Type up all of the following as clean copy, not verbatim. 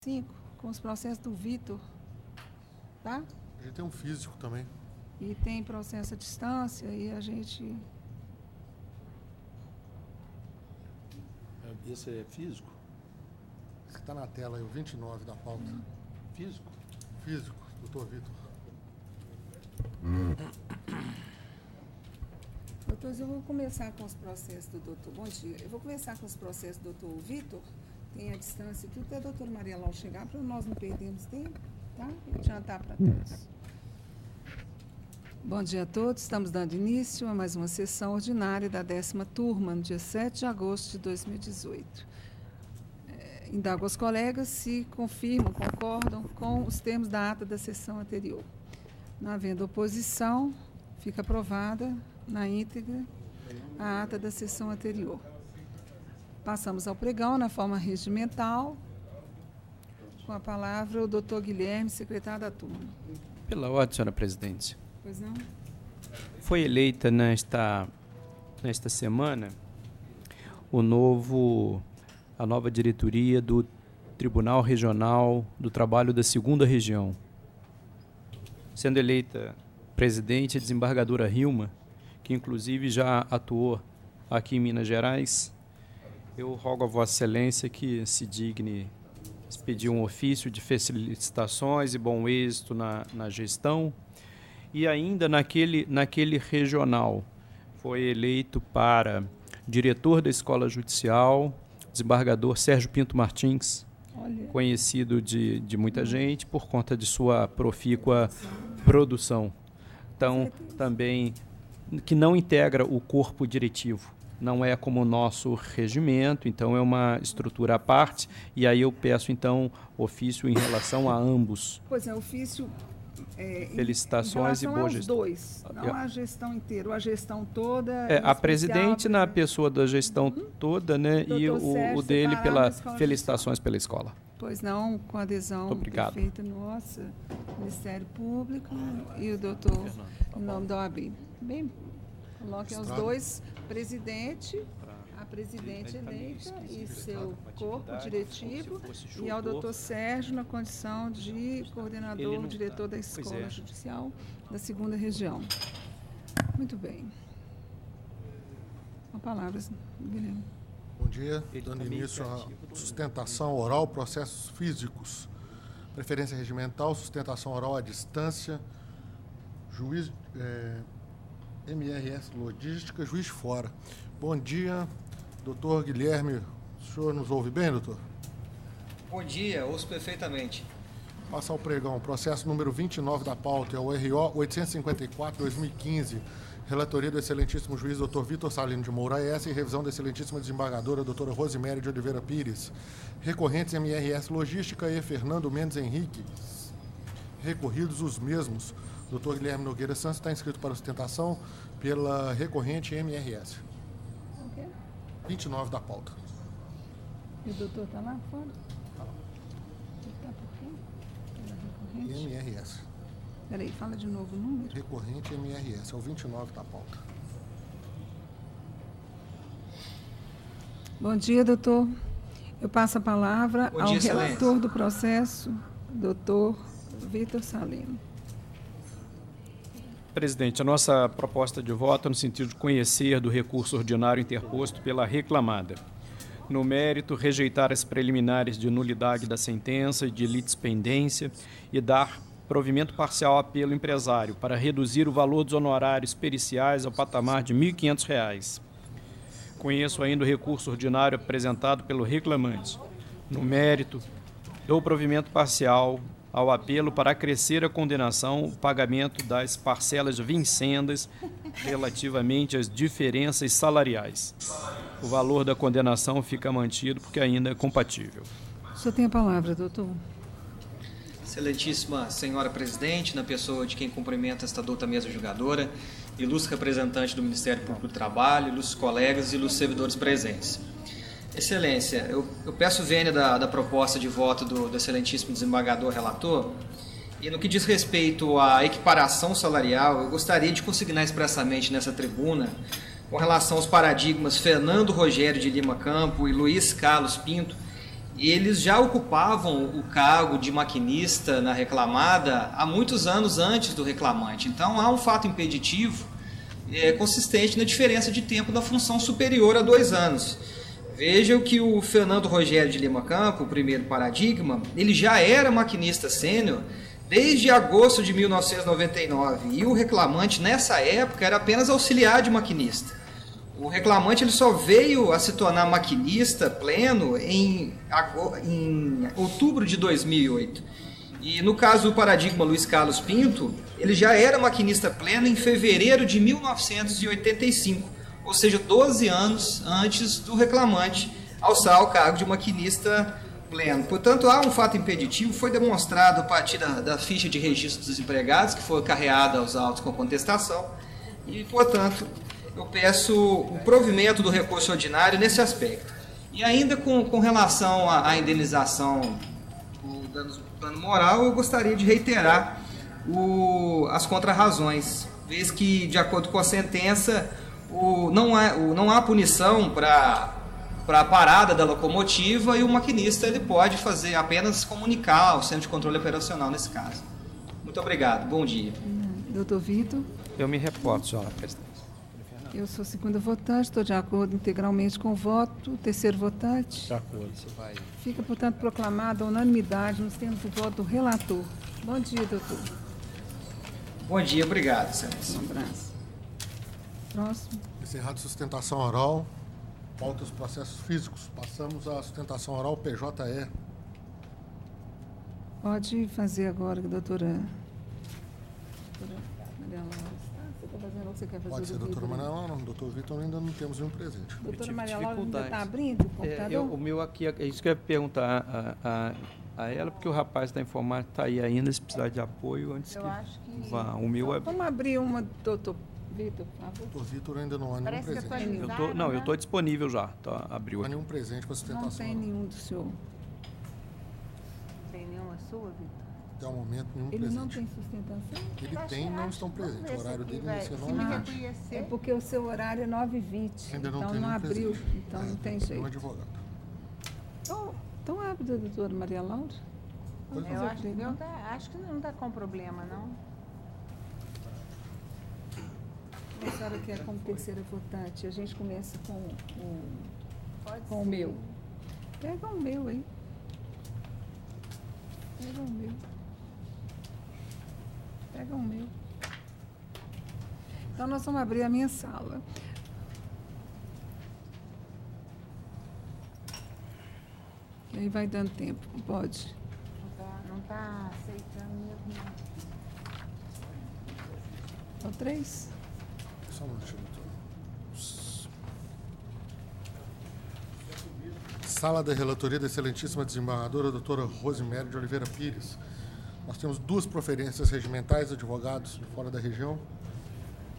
5, com os processos do Vitor, tá? A gente tem um físico também. E tem processo à distância e a gente... Esse é físico? Esse que está na tela aí, o 29 da pauta. Físico? Físico, doutor Vitor. Doutores, eu vou começar com os processos do doutor. Bom dia. Eu vou começar com os processos do doutor Vitor. Tem a distância e tudo, até a doutora Maria Laura chegar, para nós não perdermos tempo, tá? E adiantar para todos. Bom dia a todos. Estamos dando início a mais uma sessão ordinária da 10ª turma, no dia 7 de agosto de 2018. Indago aos colegas se confirmam, concordam com os termos da ata da sessão anterior. Não havendo oposição, fica aprovada na íntegra a ata da sessão anterior. Passamos ao pregão na forma regimental. Com a palavra o doutor Guilherme, secretário da turma. Pela ordem, senhora presidente. Pois não? Foi eleita nesta semana a nova diretoria do Tribunal Regional do Trabalho da 2ª Região. Sendo eleita presidente a desembargadora Hilma, que inclusive já atuou aqui em Minas Gerais, eu rogo a Vossa Excelência que se digne expedir um ofício de felicitações e bom êxito na gestão. E ainda naquele regional foi eleito para diretor da Escola Judicial, desembargador Sérgio Pinto Martins, conhecido de muita gente por conta de sua profícua produção. Então, também, que não integra o corpo diretivo, não é como o nosso regimento, então é uma estrutura à parte, e aí eu peço, então, ofício em relação a ambos. Pois é, ofício... felicitações e boa gestão. Dois, não a gestão inteira, a gestão toda. A presidente na pessoa da gestão toda, né? E o dele pela felicitações pela escola. Pois não, com adesão perfeita nossa, Ministério Público e o doutor, em nome da OAB. Bem, coloquem os dois, a presidente eleita e seu corpo diretivo, e ao doutor Sérgio na condição de coordenador, diretor da Escola Judicial da 2ª Região. Muito bem. Com palavras, Guilherme. Bom dia. Dando início à sustentação oral, processos físicos. Preferência regimental, sustentação oral à distância, juiz, MRS Logística, juiz fora. Bom dia. Doutor Guilherme, o senhor nos ouve bem, doutor? Bom dia, ouço perfeitamente. Passa ao pregão, processo número 29 da pauta, é o RO 854-2015, relatoria do excelentíssimo juiz doutor Vitor Salino de Moura S. e revisão da excelentíssima desembargadora doutora Rosiméria de Oliveira Pires. Recorrentes MRS Logística e Fernando Mendes Henrique. Recorridos os mesmos. Doutor Guilherme Nogueira Santos está inscrito para sustentação pela recorrente MRS. 29 da pauta. E o doutor está lá fora? Está por quem? Pela recorrente? MRS. Peraí, fala de novo o número. Recorrente MRS, é o 29 da pauta. Bom dia, doutor. Eu passo a palavra ao relator do processo, doutor Vitor Salino. Presidente, a nossa proposta de voto é no sentido de conhecer do recurso ordinário interposto pela reclamada. No mérito, rejeitar as preliminares de nulidade da sentença e de litispendência e dar provimento parcial ao apelo empresário para reduzir o valor dos honorários periciais ao patamar de R$ 1.500. Conheço ainda o recurso ordinário apresentado pelo reclamante. No mérito, dou provimento parcial ao apelo para acrescer a condenação o pagamento das parcelas vincendas relativamente às diferenças salariais. O valor da condenação fica mantido porque ainda é compatível. O senhor tem a palavra, doutor. Excelentíssima senhora presidente, na pessoa de quem cumprimenta esta douta mesa julgadora, ilustre representante do Ministério Público do Trabalho, ilustres colegas e ilustres servidores presentes. Excelência, eu peço vênia da proposta de voto do excelentíssimo desembargador relator, e no que diz respeito à equiparação salarial, eu gostaria de consignar expressamente nessa tribuna, com relação aos paradigmas Fernando Rogério de Lima Campo e Luiz Carlos Pinto, eles já ocupavam o cargo de maquinista na reclamada há muitos anos antes do reclamante. Então, há um fato impeditivo consistente na diferença de tempo da função superior a 2 anos. Vejam que o Fernando Rogério de Lima Campo, o primeiro paradigma, ele já era maquinista sênior desde agosto de 1999, e o reclamante, nessa época, era apenas auxiliar de maquinista. O reclamante ele só veio a se tornar maquinista pleno em outubro de 2008. E no caso do paradigma Luiz Carlos Pinto, ele já era maquinista pleno em fevereiro de 1985, ou seja, 12 anos antes do reclamante alçar o cargo de maquinista pleno. Portanto, há um fato impeditivo, foi demonstrado a partir da ficha de registro dos empregados, que foi carreada aos autos com contestação, e, portanto, eu peço o provimento do recurso ordinário nesse aspecto. E ainda com relação à indenização do dano moral, eu gostaria de reiterar as contrarrazões, vez que, de acordo com a sentença, não há punição para a parada da locomotiva, e o maquinista ele pode apenas comunicar ao Centro de Controle Operacional nesse caso. Muito obrigado. Bom dia. Doutor Vitor. Eu me reporto, senhora presidente. Eu sou segunda votante, estou de acordo integralmente com o voto. Terceiro votante. De acordo. Fica, portanto, proclamada a unanimidade nos termos do voto do relator. Bom dia, doutor. Bom dia, obrigado, excelência. Um abraço. Próximo. Encerrado sustentação oral. Pauta os processos físicos. Passamos à sustentação oral PJE. Pode fazer agora, doutora Maria Laura. Você está fazendo o que você quer fazer? Pode ser, doutora Maria Laura. Doutor Vitor, ainda não temos nenhum presente. Doutora Maria Laura ainda está abrindo o computador? O meu aqui, é isso que eu ia perguntar a ela, porque o rapaz da informática está aí ainda, se precisar de apoio, antes eu que acho que vá. O meu é... Vamos abrir uma, doutor Vitor, por favor. Doutor Vitor, ainda não há nenhum Parece que presente. Eu estou disponível já, tá, abriu Não há aqui. nenhum presente com a sustentação Não tem oral. nenhum do senhor. Tem nenhuma sua, Vitor? Até o momento, nenhum Ele presente. não tem sustentação? Ele tem e não estão presentes. O horário dele vai ser Se me 9h20. reconhecer, É porque o seu horário é 9h20. Ainda não então tem não nenhum abriu, presente. então não tem Nenhum jeito. advogado. Então abre, doutora Maria Laura. Vamos eu fazer acho, o pleno. acho que não está com problema, não. A senhora quer como terceira votante. A gente começa com Pode o ser. meu. Pega o meu aí. Pega o meu. Pega o meu. Então, nós vamos abrir a minha sala. E aí vai dando tempo. Pode. Não tá aceitando mesmo, não. Só 3? Só um minutinho, doutor. Sala da relatoria da excelentíssima desembargadora doutora Rosimério de Oliveira Pires. Nós temos 2 proferências regimentais, advogados de fora da região. O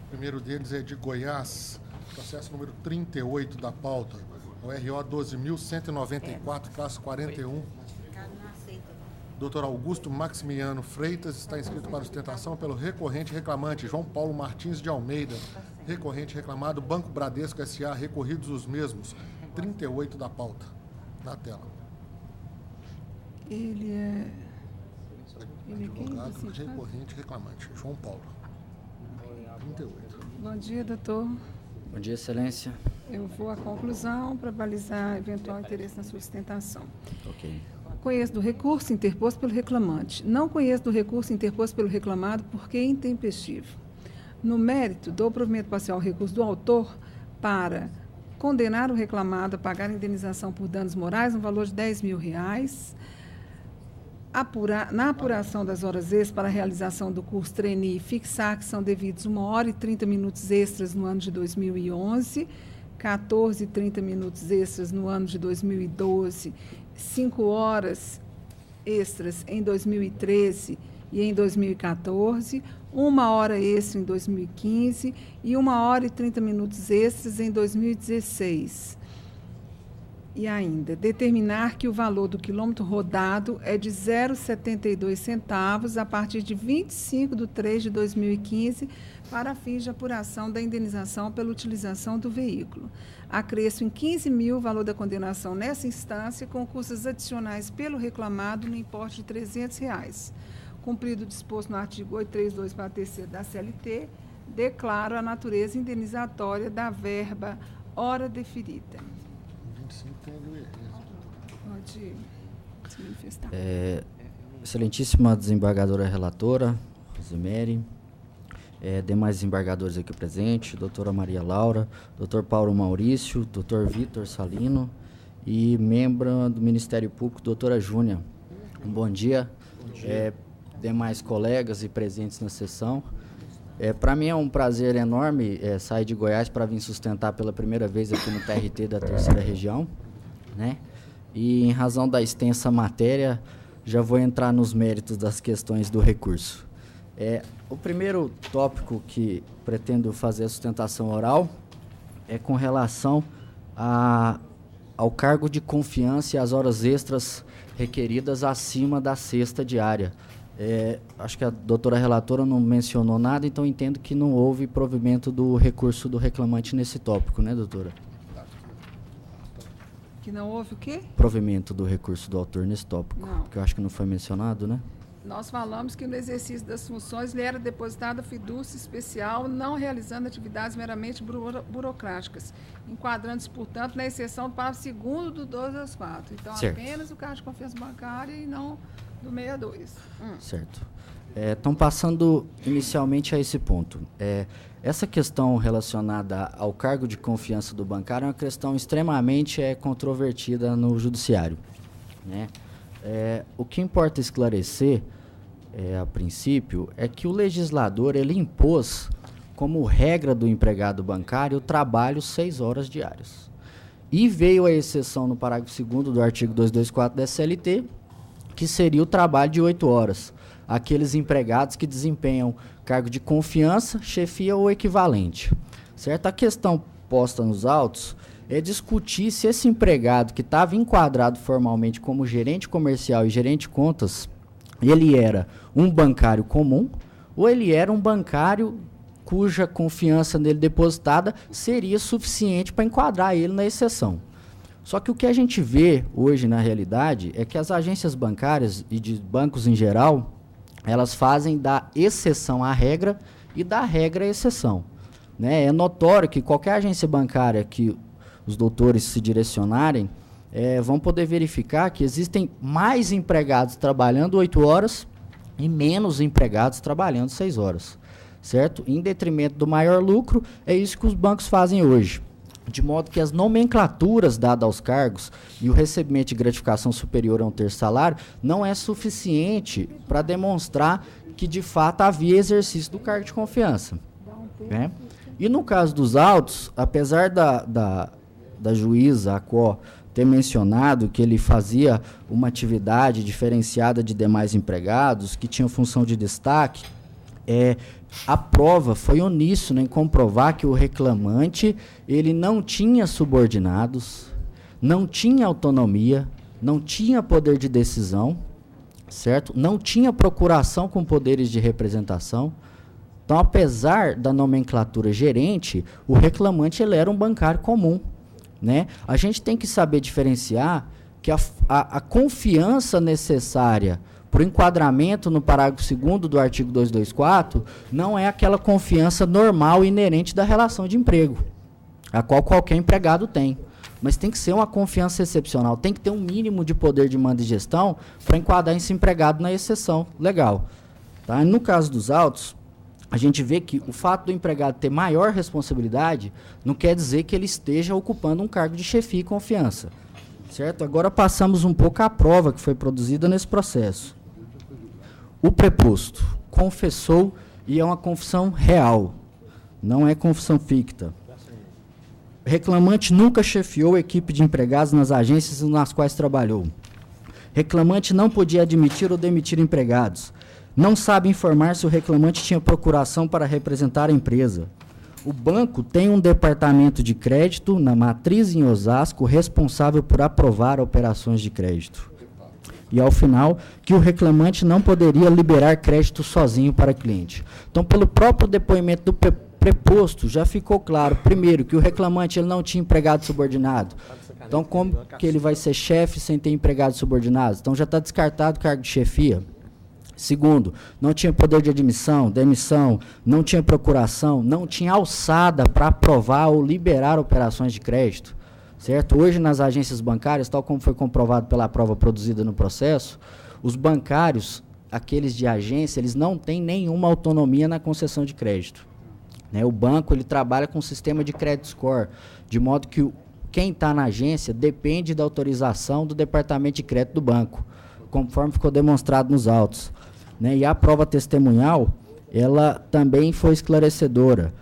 primeiro deles é de Goiás, processo número 38 da pauta, o RO 12.194-41. Dr. Augusto Maximiano Freitas está inscrito para sustentação pelo recorrente reclamante João Paulo Martins de Almeida, recorrente reclamado Banco Bradesco S.A., recorridos os mesmos, 38 da pauta, na tela. Ele é quem? Advogado, Você faz? recorrente reclamante, João Paulo, 38. Bom dia, doutor. Bom dia, excelência. Eu vou à conclusão para balizar eventual interesse na sustentação. Ok. Conheço do recurso interposto pelo reclamante. Não conheço do recurso interposto pelo reclamado porque é intempestivo. No mérito, dou provimento parcial ao recurso do autor para condenar o reclamado a pagar indenização por danos morais no valor de R$10.000, na apuração das horas extras para a realização do curso trainee, fixar que são devidos 1 hora e 30 minutos extras no ano de 2011, 14 e 30 minutos extras no ano de 2012, 5 horas extras em 2013 e em 2014, 1 hora extra em 2015 e 1 hora e 30 minutos extras em 2016. E ainda, determinar que o valor do quilômetro rodado é de 0,72 centavos a partir de 25/3/2015 para fins de apuração da indenização pela utilização do veículo. Acresço em 15 mil o valor da condenação nessa instância, com custas adicionais pelo reclamado no importe de R$ 300. Cumprido o disposto no artigo 832, parágrafo 3º da CLT, declaro a natureza indenizatória da verba hora deferida. 25 tem ali. Pode se manifestar. Excelentíssima desembargadora relatora, Rosemary, demais desembargadores aqui presentes, doutora Maria Laura, doutor Paulo Maurício, doutor Vitor Salino e membro do Ministério Público, doutora Júnia. Um bom dia. Demais colegas e presentes na sessão. Para mim é um prazer enorme sair de Goiás para vir sustentar pela primeira vez aqui no TRT da 3ª Região, né? E em razão da extensa matéria, já vou entrar nos méritos das questões do recurso. O primeiro tópico que pretendo fazer a sustentação oral é com relação ao cargo de confiança e às horas extras requeridas acima da cesta diária. Acho que a doutora relatora não mencionou nada, então entendo que não houve provimento do recurso do reclamante nesse tópico, né, doutora? Que não houve o quê? Provimento do recurso do autor nesse tópico, Não. que eu acho que não foi mencionado, né? Nós falamos que no exercício das funções lhe era depositada fidúcia especial, não realizando atividades meramente burocráticas, enquadrando-se, portanto, na exceção do parágrafo 2º do 12/4. Então, Certo. apenas o cargo de confiança bancária e não do 62. Certo. Então, passando inicialmente a esse ponto. Essa questão relacionada ao cargo de confiança do bancário é uma questão extremamente controvertida no judiciário, né? O que importa esclarecer, a princípio, é que o legislador ele impôs como regra do empregado bancário o trabalho 6 horas diárias. E veio a exceção no parágrafo 2º do artigo 224 da CLT, que seria o trabalho de 8 horas. Aqueles empregados que desempenham cargo de confiança, chefia ou equivalente. Certo? A questão posta nos autos é discutir se esse empregado que estava enquadrado formalmente como gerente comercial e gerente de contas, ele era um bancário comum ou ele era um bancário cuja confiança nele depositada seria suficiente para enquadrar ele na exceção. Só que o que a gente vê hoje na realidade é que as agências bancárias e de bancos em geral, elas fazem da exceção à regra e da regra à exceção, né? É notório que qualquer agência bancária que os doutores se direcionarem, vão poder verificar que existem mais empregados trabalhando 8 horas e menos empregados trabalhando 6 horas, certo? Em detrimento do maior lucro, é isso que os bancos fazem hoje. De modo que as nomenclaturas dadas aos cargos e o recebimento de gratificação superior a um terço salário não é suficiente para demonstrar que, de fato, havia exercício do cargo de confiança, né? E no caso dos autos, apesar da juíza, a qual ter mencionado que ele fazia uma atividade diferenciada de demais empregados, que tinha função de destaque, a prova foi uníssona em comprovar que o reclamante ele não tinha subordinados, não tinha autonomia, não tinha poder de decisão, certo? Não tinha procuração com poderes de representação. Então, apesar da nomenclatura gerente, o reclamante ele era um bancário comum, né? A gente tem que saber diferenciar que a confiança necessária para o enquadramento no parágrafo 2º do artigo 224 não é aquela confiança normal e inerente da relação de emprego, a qual qualquer empregado tem. Mas tem que ser uma confiança excepcional, tem que ter um mínimo de poder de mando e gestão para enquadrar esse empregado na exceção legal. Tá? No caso dos autos, a gente vê que o fato do empregado ter maior responsabilidade não quer dizer que ele esteja ocupando um cargo de chefia e confiança. Certo? Agora passamos um pouco à prova que foi produzida nesse processo. O preposto confessou e é uma confissão real, não é confissão ficta. Reclamante nunca chefiou equipe de empregados nas agências nas quais trabalhou. Reclamante não podia admitir ou demitir empregados. Não sabe informar se o reclamante tinha procuração para representar a empresa. O banco tem um departamento de crédito na matriz em Osasco responsável por aprovar operações de crédito. E, ao final, que o reclamante não poderia liberar crédito sozinho para cliente. Então, pelo próprio depoimento do preposto, já ficou claro, primeiro, que o reclamante ele não tinha empregado subordinado. Então, como que ele vai ser chefe sem ter empregado subordinado? Então, já está descartado o cargo de chefia. Segundo, não tinha poder de admissão, demissão, não tinha procuração, não tinha alçada para aprovar ou liberar operações de crédito. Certo? Hoje, nas agências bancárias, tal como foi comprovado pela prova produzida no processo, os bancários, aqueles de agência, eles não têm nenhuma autonomia na concessão de crédito. Né? O banco ele trabalha com um sistema de credit score, de modo que quem está na agência depende da autorização do departamento de crédito do banco, conforme ficou demonstrado nos autos. Né? E a prova testemunhal, ela também foi esclarecedora.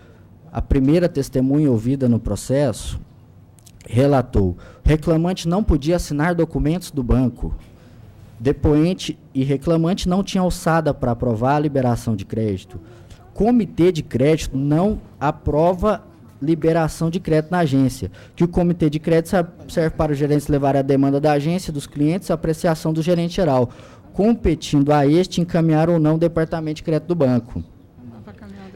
A primeira testemunha ouvida no processo relatou: reclamante não podia assinar documentos do banco. Depoente e reclamante não tinham alçada para aprovar a liberação de crédito. Comitê de crédito não aprova liberação de crédito na agência, que o comitê de crédito serve para os gerentes levar a demanda da agência, dos clientes, a apreciação do gerente geral, competindo a este encaminhar ou não o departamento de crédito do banco.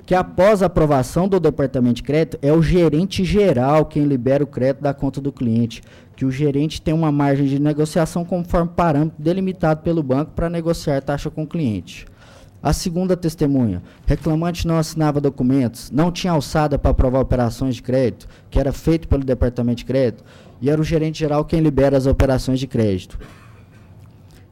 Que após a aprovação do departamento de crédito, é o gerente geral quem libera o crédito da conta do cliente, que o gerente tem uma margem de negociação conforme parâmetro delimitado pelo banco para negociar taxa com o cliente. A segunda testemunha: reclamante não assinava documentos, não tinha alçada para aprovar operações de crédito, que era feito pelo departamento de crédito, e era o gerente geral quem libera as operações de crédito.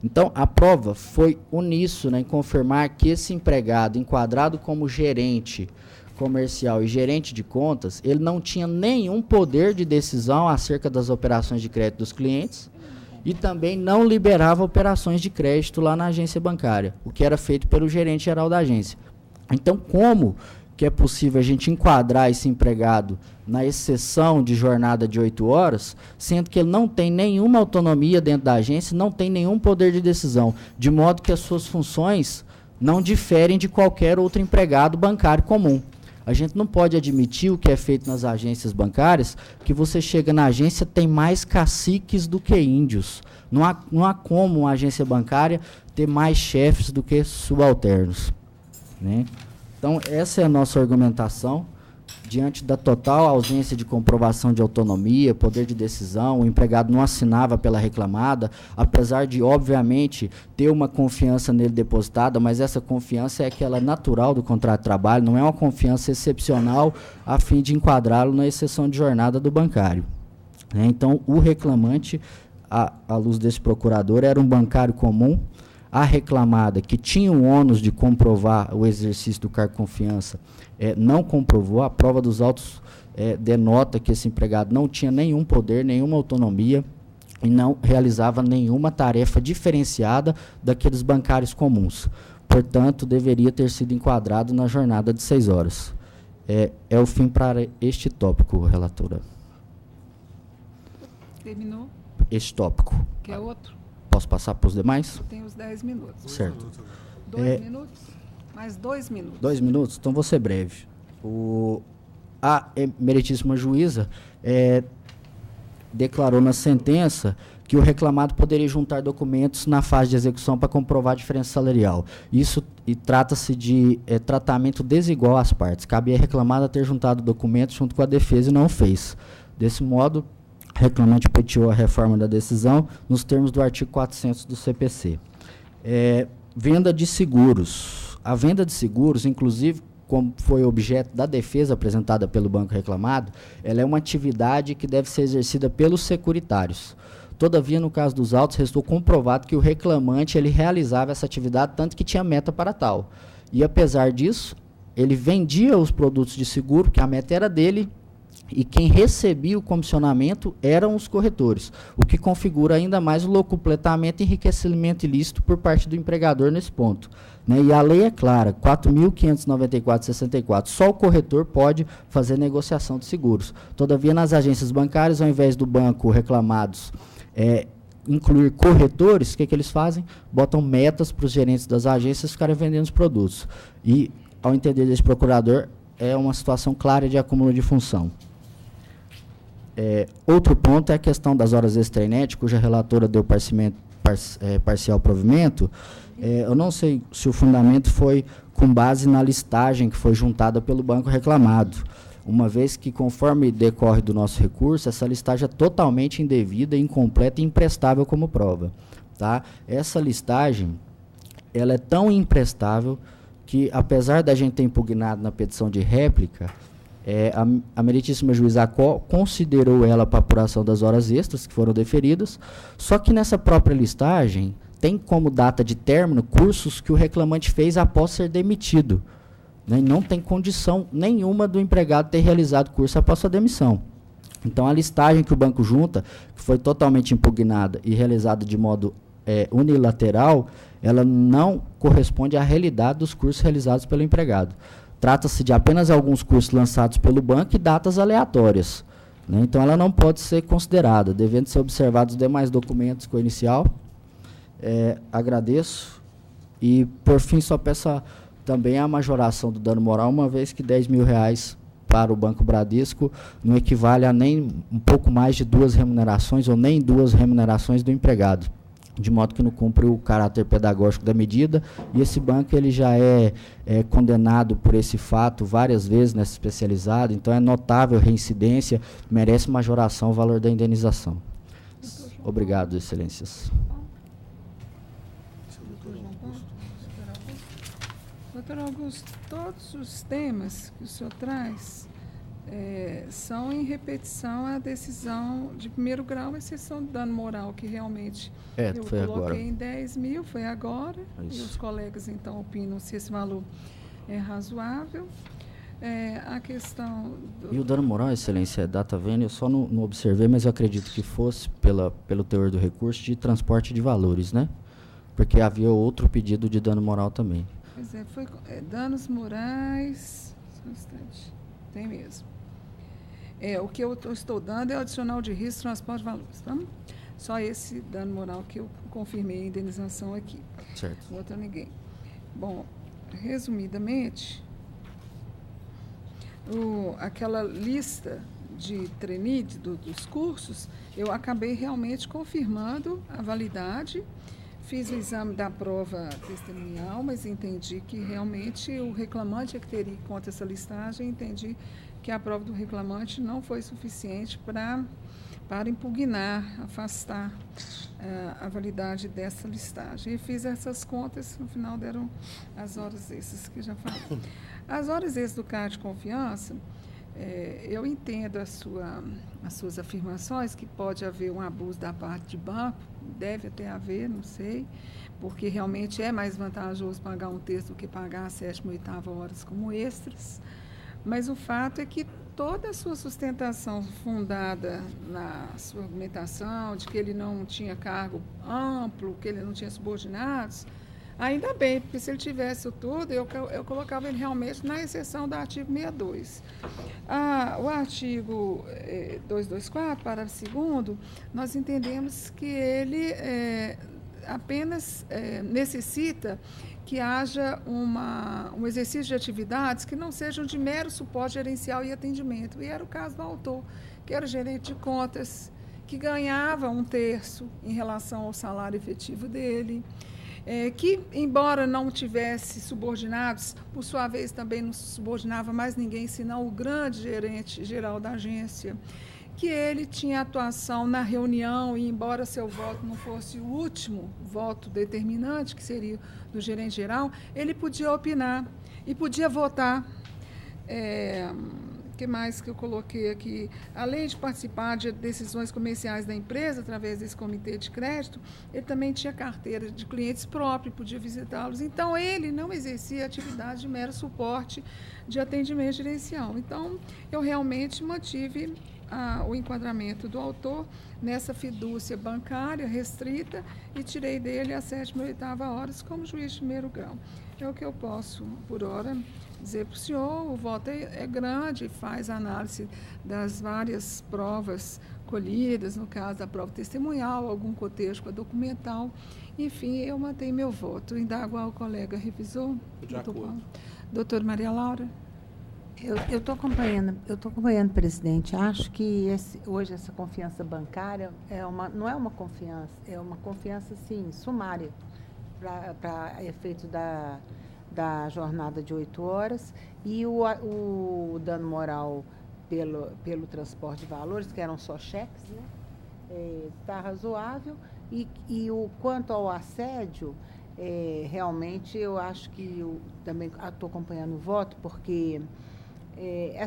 Então, a prova foi uníssona em confirmar que esse empregado, enquadrado como gerente comercial e gerente de contas, ele não tinha nenhum poder de decisão acerca das operações de crédito dos clientes e também não liberava operações de crédito lá na agência bancária, o que era feito pelo gerente geral da agência. Então, como que é possível a gente enquadrar esse empregado na exceção de jornada de 8 horas, sendo que ele não tem nenhuma autonomia dentro da agência, não tem nenhum poder de decisão, de modo que as suas funções não diferem de qualquer outro empregado bancário comum. A gente não pode admitir o que é feito nas agências bancárias, que você chega na agência, tem mais caciques do que índios. Não há como uma agência bancária ter mais chefes do que subalternos. Né? Então, essa é a nossa argumentação. Diante da total ausência de comprovação de autonomia, poder de decisão, o empregado não assinava pela reclamada, apesar de, obviamente, ter uma confiança nele depositada, mas essa confiança é aquela natural do contrato de trabalho, não é uma confiança excepcional a fim de enquadrá-lo na exceção de jornada do bancário. Então, o reclamante, à luz desse procurador, era um bancário comum. A reclamada, que tinha o ônus de comprovar o exercício do cargo de confiança, não comprovou. A prova dos autos denota que esse empregado não tinha nenhum poder, nenhuma autonomia e não realizava nenhuma tarefa diferenciada daqueles bancários comuns. Portanto, deveria ter sido enquadrado na jornada de 6 horas. É o fim para este tópico, relatora. Terminou? Este tópico. Quer outro? Posso passar para os demais? Tem os 10 minutos. Certo. 2 minutos? Mais 2 minutos. 2 minutos? Então vou ser breve. A meritíssima juíza declarou na sentença que o reclamado poderia juntar documentos na fase de execução para comprovar a diferença salarial. Isso trata-se de tratamento desigual às partes. Cabia à reclamada ter juntado documentos junto com a defesa e não fez. Desse modo, o reclamante petiou a reforma da decisão nos termos do artigo 400 do CPC. Venda de seguros. A venda de seguros, inclusive, como foi objeto da defesa apresentada pelo banco reclamado, ela é uma atividade que deve ser exercida pelos securitários. Todavia, no caso dos autos, restou comprovado que o reclamante ele realizava essa atividade, tanto que tinha meta para tal. E, apesar disso, ele vendia os produtos de seguro, que a meta era dele, e quem recebia o comissionamento eram os corretores, o que configura ainda mais o locupletamento e enriquecimento ilícito por parte do empregador nesse ponto. Né? E a lei é clara, 4.594/64, só o corretor pode fazer negociação de seguros. Todavia, nas agências bancárias, ao invés do banco reclamados incluir corretores, o que eles fazem? Botam metas para os gerentes das agências ficarem vendendo os produtos. E, ao entender desse procurador, é uma situação clara de acúmulo de função. Outro ponto é a questão das horas extra-ENET, cuja relatora deu parcial provimento. Eu não sei se o fundamento foi com base na listagem que foi juntada pelo banco reclamado, uma vez que, conforme decorre do nosso recurso, essa listagem é totalmente indevida, incompleta e imprestável como prova. Tá? Essa listagem ela é tão imprestável que, apesar da gente ter impugnado na petição de réplica, a meritíssima juíza Acó considerou ela para apuração das horas extras que foram deferidas, só que nessa própria listagem tem como data de término cursos que o reclamante fez após ser demitido. Né? Não tem condição nenhuma do empregado ter realizado curso após sua demissão. Então, a listagem que o banco junta, que foi totalmente impugnada e realizada de modo unilateral, ela não corresponde à realidade dos cursos realizados pelo empregado. Trata-se de apenas alguns cursos lançados pelo banco e datas aleatórias. Né? Então, ela não pode ser considerada, devendo ser observados os demais documentos com o inicial. Agradeço. E, por fim, só peço também a majoração do dano moral, uma vez que R$10.000 para o Banco Bradesco não equivale a nem um pouco mais de 2 remunerações ou nem 2 remunerações do empregado, de modo que não cumpre o caráter pedagógico da medida, e esse banco ele já é condenado por esse fato várias vezes nessa especializada, então é notável reincidência, merece majoração o valor da indenização. Obrigado, excelências. Doutor Augusto, todos os temas que o senhor traz são em repetição à decisão de primeiro grau, exceção do dano moral, que realmente eu foi coloquei agora. em 10 mil, foi agora, Isso. e os colegas então opinam se esse valor é razoável. A questão E o dano moral, excelência, data vênia, eu só não observei, mas eu acredito que fosse, pelo teor do recurso, de transporte de valores, né? Porque havia outro pedido de dano moral também. Pois foi danos morais. Só um instante. Tem mesmo. O que eu estou dando é o adicional de risco, transporte de valores. Tá? Só esse dano moral que eu confirmei a indenização aqui. Certo. Outro ninguém. Bom, resumidamente, aquela lista de TRENID dos cursos, eu acabei realmente confirmando a validade. Fiz o exame da prova testemunhal, mas entendi que realmente o reclamante é que teria contra essa listagem, entendi que a prova do reclamante não foi suficiente para impugnar, afastar a validade dessa listagem. E fiz essas contas, no final deram as horas extras que já falei. As horas extras do cargo de confiança, eu entendo as suas afirmações, que pode haver um abuso da parte de banco, deve até haver, não sei, porque realmente é mais vantajoso pagar um terço do que pagar a 7ª e 8ª horas como extras, mas o fato é que toda a sua sustentação fundada na sua argumentação, de que ele não tinha cargo amplo, que ele não tinha subordinados, ainda bem, porque se ele tivesse tudo, eu colocava ele realmente na exceção do artigo 62. O artigo 224, parágrafo 2º, nós entendemos que ele apenas necessita que haja um exercício de atividades que não sejam de mero suporte gerencial e atendimento. E era o caso do autor, que era gerente de contas, que ganhava 1/3 em relação ao salário efetivo dele, que, embora não tivesse subordinados, por sua vez também não subordinava mais ninguém, senão o grande gerente geral da agência, que ele tinha atuação na reunião e, embora seu voto não fosse o último voto determinante, que seria do gerente geral, ele podia opinar e podia votar. O que mais que eu coloquei aqui? Além de participar de decisões comerciais da empresa, através desse comitê de crédito, ele também tinha carteira de clientes próprios, podia visitá-los. Então, ele não exercia atividade de mero suporte de atendimento gerencial. Então, eu realmente mantive o enquadramento do autor nessa fidúcia bancária restrita e tirei dele a 7ª e 8ª horas como juiz de primeiro grau. É o que eu posso, por hora, dizer para o senhor. O voto é grande, faz análise das várias provas colhidas, no caso da prova testemunhal, algum cotejo com a documental. Enfim, eu mantenho meu voto. Indago ao colega revisor, De acordo. doutor Maria Laura. Eu estou acompanhando, presidente. Acho que hoje essa confiança bancária não é uma confiança, é uma confiança, sim, sumária, para efeito da jornada de 8 horas, e o dano moral pelo transporte de valores, que eram só cheques, né? Está razoável, e o quanto ao assédio, realmente eu acho que eu também estou acompanhando o voto, porque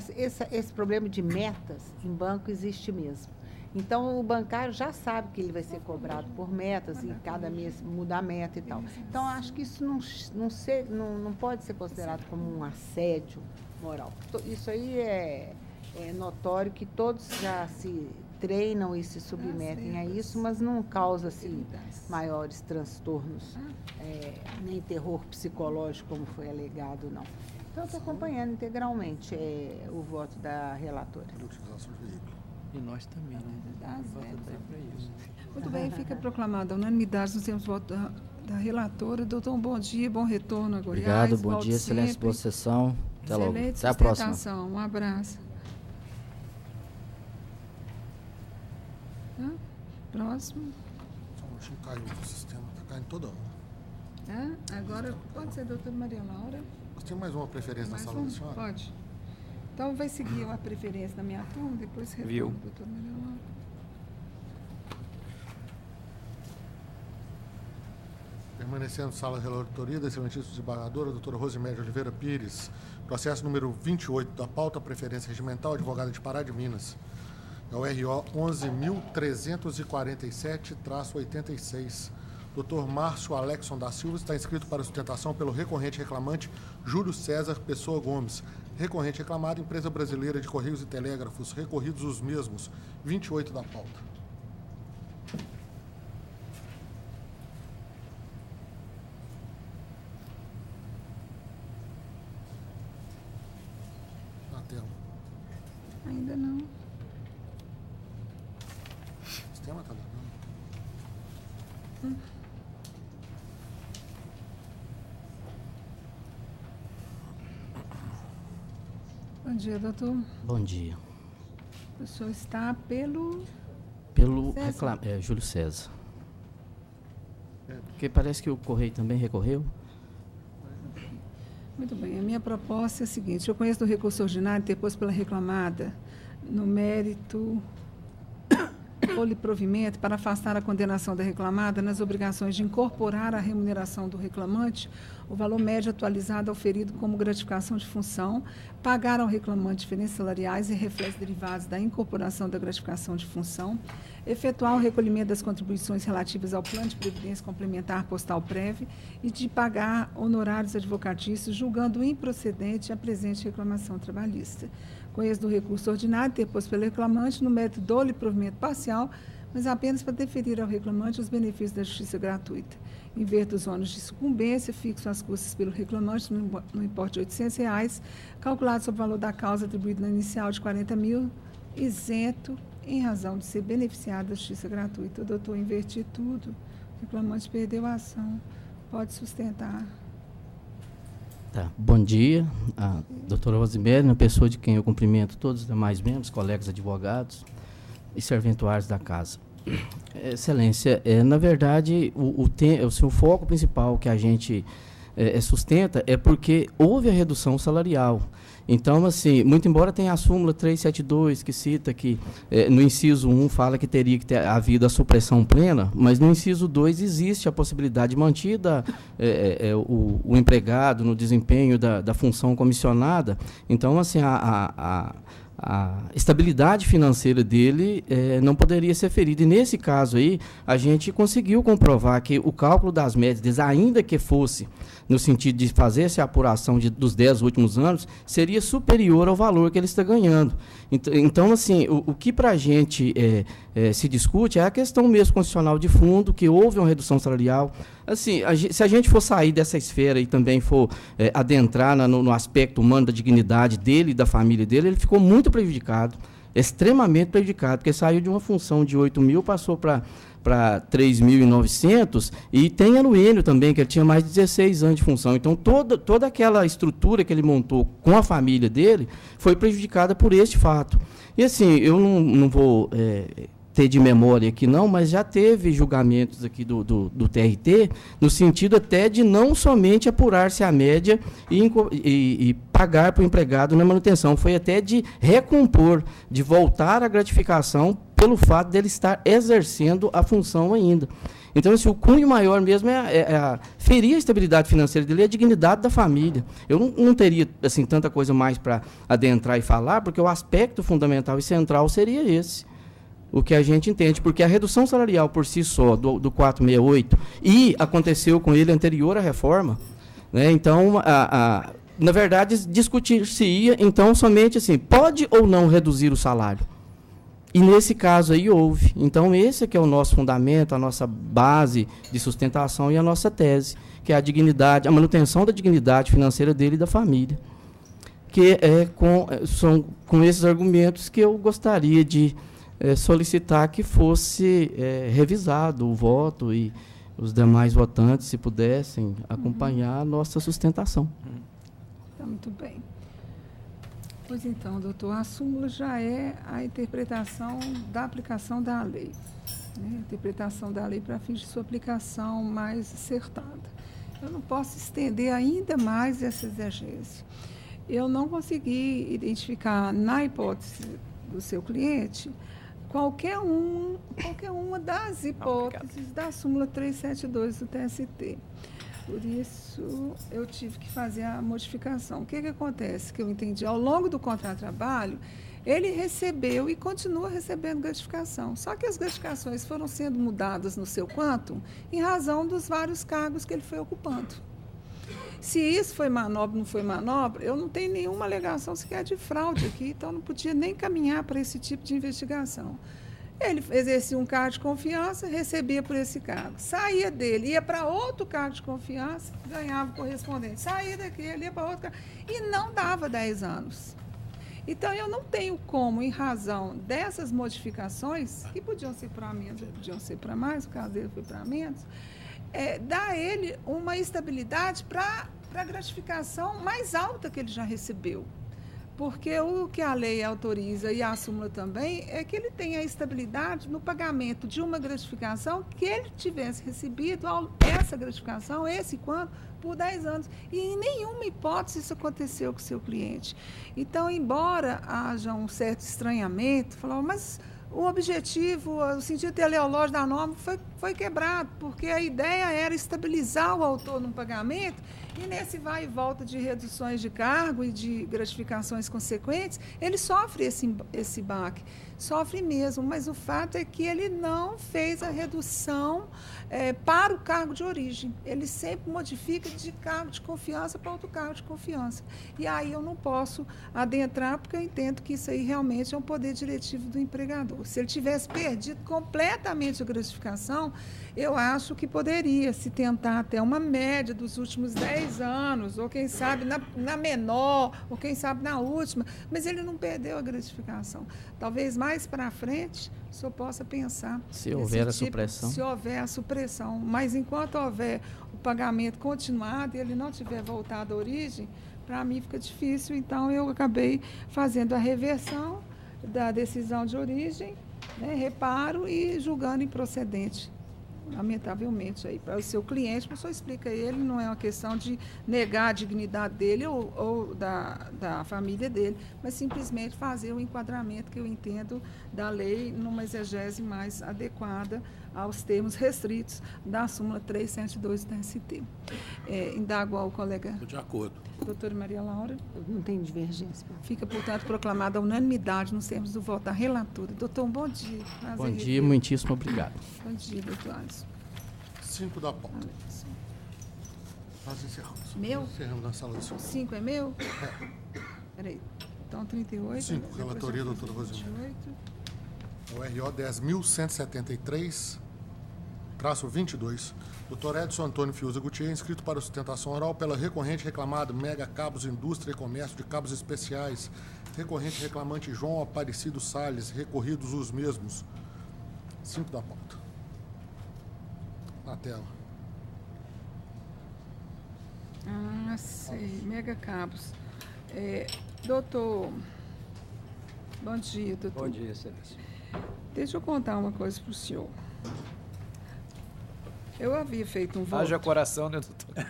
esse problema de metas em banco existe mesmo. Então, o bancário já sabe que ele vai ser cobrado por metas, e cada mês muda a meta e tal. Então, acho que isso não pode ser considerado como um assédio moral. Isso aí é notório que todos já se treinam e se submetem a isso, mas não causa assim, maiores transtornos, nem terror psicológico, como foi alegado, não. Então, estou acompanhando integralmente o voto da relatora. E nós também, né? Muito bem, fica proclamada a unanimidade nos termos do voto da relatora. Doutor, um bom dia, bom retorno a Goiás. Obrigado, bom dia, excelente boa sessão. Até logo. Até a próxima. Um abraço. Próximo. Só um minutinho, caiu o sistema, está caindo toda hora. Agora pode ser, doutora Maria Laura. Você tem mais uma preferência na sala da senhora? Pode. Então, vai seguir a preferência da minha turma, depois retorno, doutora Maria Laura. Permanecendo sala de relatoria da excelentíssima desembargadora, doutora Rosimédia Oliveira Pires, processo número 28 da pauta preferência regimental, advogada de Pará de Minas. É o RO 11.347-86. Dr. Márcio Alexson da Silva está inscrito para sustentação pelo recorrente reclamante Júlio César Pessoa Gomes. Recorrente reclamado, Empresa Brasileira de Correios e Telégrafos, recorridos os mesmos. 28 da pauta. Na tela. Ainda não. O sistema está dando. Bom dia, doutor. Bom dia. O senhor está pelo Júlio César. Porque parece que o Correio também recorreu. Muito bem. A minha proposta é a seguinte: eu conheço do recurso ordinário interposto pela reclamada no mérito poliprovimento para afastar a condenação da reclamada nas obrigações de incorporar à remuneração do reclamante o valor médio atualizado auferido como gratificação de função, pagar ao reclamante diferenças salariais e reflexos derivados da incorporação da gratificação de função, efetuar o recolhimento das contribuições relativas ao plano de previdência complementar postal prévio e de pagar honorários advocatícios, julgando improcedente a presente reclamação trabalhista. Conheço do recurso ordinário interposto pelo reclamante no mérito do provimento parcial, mas apenas para deferir ao reclamante os benefícios da justiça gratuita. Inverto os ônus de sucumbência, fixo as custas pelo reclamante no importe de R$ 800, calculado sobre o valor da causa atribuído na inicial de 40 mil, isento em razão de ser beneficiado da justiça gratuita. Doutor, inverti tudo, o reclamante perdeu a ação, pode sustentar. Tá. Bom dia, a doutora Rosimédia, na pessoa de quem eu cumprimento todos os demais membros, colegas advogados e serventuários da casa. Excelência, na verdade, o foco principal que a gente sustenta é porque houve a redução salarial. Então, assim, muito embora tenha a súmula 372, que cita que no inciso 1 fala que teria que ter havido a supressão plena, mas no inciso 2 existe a possibilidade de mantida o empregado no desempenho da função comissionada. Então, assim, a estabilidade financeira dele não poderia ser ferida. E, nesse caso aí, a gente conseguiu comprovar que o cálculo das médias, ainda que fosse no sentido de fazer essa apuração dos 10 últimos anos, seria superior ao valor que ele está ganhando. Então, assim, o que para a gente se discute é a questão mesmo constitucional de fundo, que houve uma redução salarial. Assim, se a gente for sair dessa esfera e também for adentrar no aspecto humano da dignidade dele e da família dele, ele ficou muito prejudicado, extremamente prejudicado, porque saiu de uma função de 8 mil, passou para para 3.900, e tem a Luênio também, que ele tinha mais de 16 anos de função. Então, toda aquela estrutura que ele montou com a família dele foi prejudicada por este fato. E, assim, eu não vou ter de memória aqui, não, mas já teve julgamentos aqui do TRT, no sentido até de não somente apurar-se a média e pagar para o empregado na manutenção, foi até de recompor, de voltar à gratificação pelo fato dele estar exercendo a função ainda. Então, assim, o cunho maior mesmo ferir a estabilidade financeira dele e a dignidade da família. Eu não teria assim, tanta coisa mais para adentrar e falar, porque o aspecto fundamental e central seria esse. O que a gente entende, porque a redução salarial por si só, do 468, e aconteceu com ele anterior à reforma, né? Então, na verdade, discutir-se-ia, então, somente assim, pode ou não reduzir o salário? E nesse caso aí houve. Então, esse que é o nosso fundamento, a nossa base de sustentação e a nossa tese, que é a dignidade, a manutenção da dignidade financeira dele e da família. Que são com esses argumentos que eu gostaria de solicitar que fosse revisado o voto e os demais votantes, se pudessem, acompanhar a nossa sustentação. Tá, muito bem. Pois então, doutor, a súmula já é a interpretação da aplicação da lei, né? Interpretação da lei para fins de sua aplicação mais acertada. Eu não posso estender ainda mais essa exegese. Eu não consegui identificar, na hipótese do seu cliente, qualquer uma das hipóteses da súmula 372 do TST. Por isso, eu tive que fazer a modificação. O que acontece? Que eu entendi, ao longo do contrato de trabalho, ele recebeu e continua recebendo gratificação. Só que as gratificações foram sendo mudadas no seu quantum em razão dos vários cargos que ele foi ocupando. Se isso foi manobra ou não foi manobra, eu não tenho nenhuma alegação sequer de fraude aqui, então não podia nem caminhar para esse tipo de investigação. Ele exercia um cargo de confiança, recebia por esse cargo. Saía dele, ia para outro cargo de confiança, ganhava correspondente. Saía daquele, ia para outro cargo, e não dava 10 anos. Então, eu não tenho como, em razão dessas modificações, que podiam ser para menos, podiam ser para mais, o caso dele foi para menos, dar a ele uma estabilidade para a gratificação mais alta que ele já recebeu. Porque o que a lei autoriza e a súmula também é que ele tenha a estabilidade no pagamento de uma gratificação que ele tivesse recebido essa gratificação, esse quanto, por 10 anos. E em nenhuma hipótese isso aconteceu com o seu cliente. Então, embora haja um certo estranhamento, falou, mas o objetivo, o sentido teleológico da norma foi quebrado, porque a ideia era estabilizar o autor no pagamento, e nesse vai e volta de reduções de cargo e de gratificações consequentes, ele sofre esse baque, sofre mesmo, mas o fato é que ele não fez a redução para o cargo de origem, ele sempre modifica de cargo de confiança para outro cargo de confiança. E aí eu não posso adentrar, porque eu entendo que isso aí realmente é um poder diretivo do empregador. Se ele tivesse perdido completamente a gratificação, eu acho que poderia se tentar até uma média dos últimos 10 anos, ou quem sabe na menor, ou quem sabe na última, mas ele não perdeu a gratificação. Talvez mais para frente o senhor possa pensar. Se houver a supressão. Se houver a supressão. Mas enquanto houver o pagamento continuado e ele não tiver voltado à origem, para mim fica difícil. Então, eu acabei fazendo a reversão da decisão de origem, né, reparo e julgando improcedente. Lamentavelmente, aí para o seu cliente, mas só explica ele, não é uma questão de negar a dignidade dele ou da família dele, mas simplesmente fazer o enquadramento que eu entendo da lei numa exegese mais adequada aos termos restritos da súmula 372 do TST. Indago ao colega. Estou de acordo. Doutora Maria Laura. Não tem divergência. Fica, portanto, proclamada a unanimidade nos termos do voto da relatora. Doutor, bom dia. Prazer bom dia, muitíssimo obrigado. Bom dia, doutor Alisson. 5 da pauta. Nós encerramos. Meu? Encerramos na sala de som. 5 é meu? Peraí. Então, 38. 5, relatoria, doutora Rosimar. O RO 10.173-22. Dr. Edson Antônio Fiuza Gutierrez, inscrito para sustentação oral pela recorrente reclamado Mega Cabos Indústria e Comércio de Cabos Especiais. Recorrente reclamante João Aparecido Salles, recorridos os mesmos. 5 da pauta. na tela. Ah, sei. Mega cabos. Doutor, bom dia, doutor. Bom dia, excelência. Deixa eu contar uma coisa para o senhor. Eu havia feito um voto. Haja coração, né, doutor?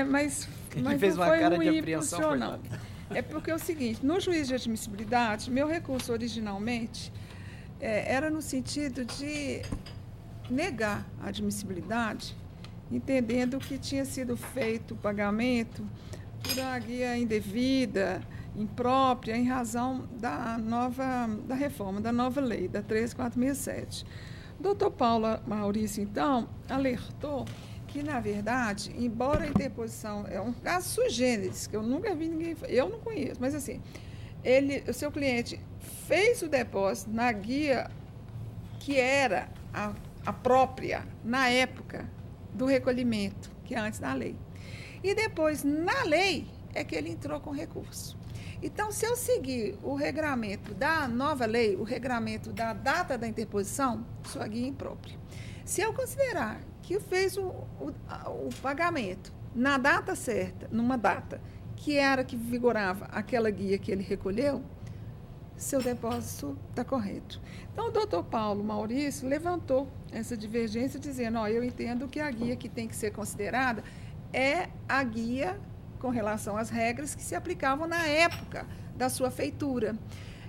Mas Ele fez não uma foi cara de ruim apreensão, pro senhor, foi não. É porque é o seguinte, no juízo de admissibilidade, meu recurso originalmente era no sentido de negar a admissibilidade, entendendo que tinha sido feito o pagamento por uma guia indevida, imprópria, em razão da reforma, da nova lei, da 13467. O doutor Paulo Maurício, então, alertou que, na verdade, embora a interposição é um caso sui generis, que eu nunca vi ninguém, eu não conheço, mas assim, o seu cliente fez o depósito na guia que era a própria, na época do recolhimento, que é antes da lei. E depois, na lei, é que ele entrou com recurso. Então, se eu seguir o regramento da nova lei, o regramento da data da interposição, sua guia é imprópria. Se eu considerar que fez o pagamento na data certa, numa data que era que vigorava aquela guia que ele recolheu, seu depósito está correto. Então, o doutor Paulo Maurício levantou essa divergência, dizendo, eu entendo que a guia que tem que ser considerada é a guia com relação às regras que se aplicavam na época da sua feitura.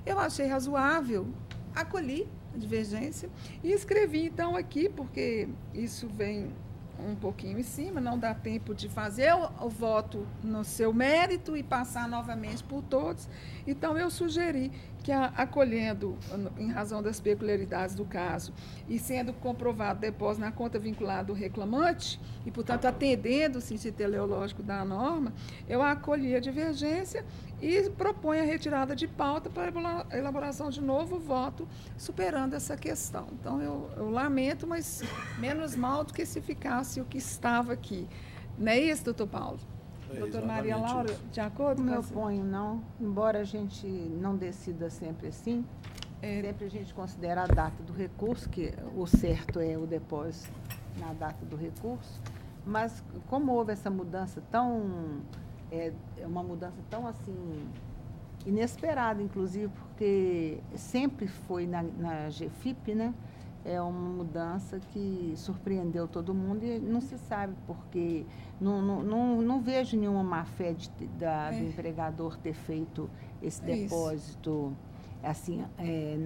Eu achei razoável, acolhi a divergência e escrevi, então, aqui, porque isso vem um pouquinho em cima, não dá tempo de fazer o voto no seu mérito e passar novamente por todos. Então, eu sugeri que, acolhendo, em razão das peculiaridades do caso, e sendo comprovado o depósito na conta vinculada do reclamante, e, portanto, atendendo o sentido teleológico da norma, eu acolhi a divergência e proponho a retirada de pauta para a elaboração de novo voto, superando essa questão. Então, eu lamento, mas menos mal do que se ficasse o que estava aqui. Não é isso, doutor Paulo? Doutora Maria Laura, isso. De acordo com Não me oponho, não. Embora a gente não decida sempre assim, sempre a gente considera a data do recurso, que o certo é o depósito na data do recurso, mas como houve essa mudança uma mudança tão assim, inesperada, inclusive, porque sempre foi na GFIP, né? É uma mudança que surpreendeu todo mundo e não se sabe porque não vejo nenhuma má-fé do empregador ter feito esse depósito assim,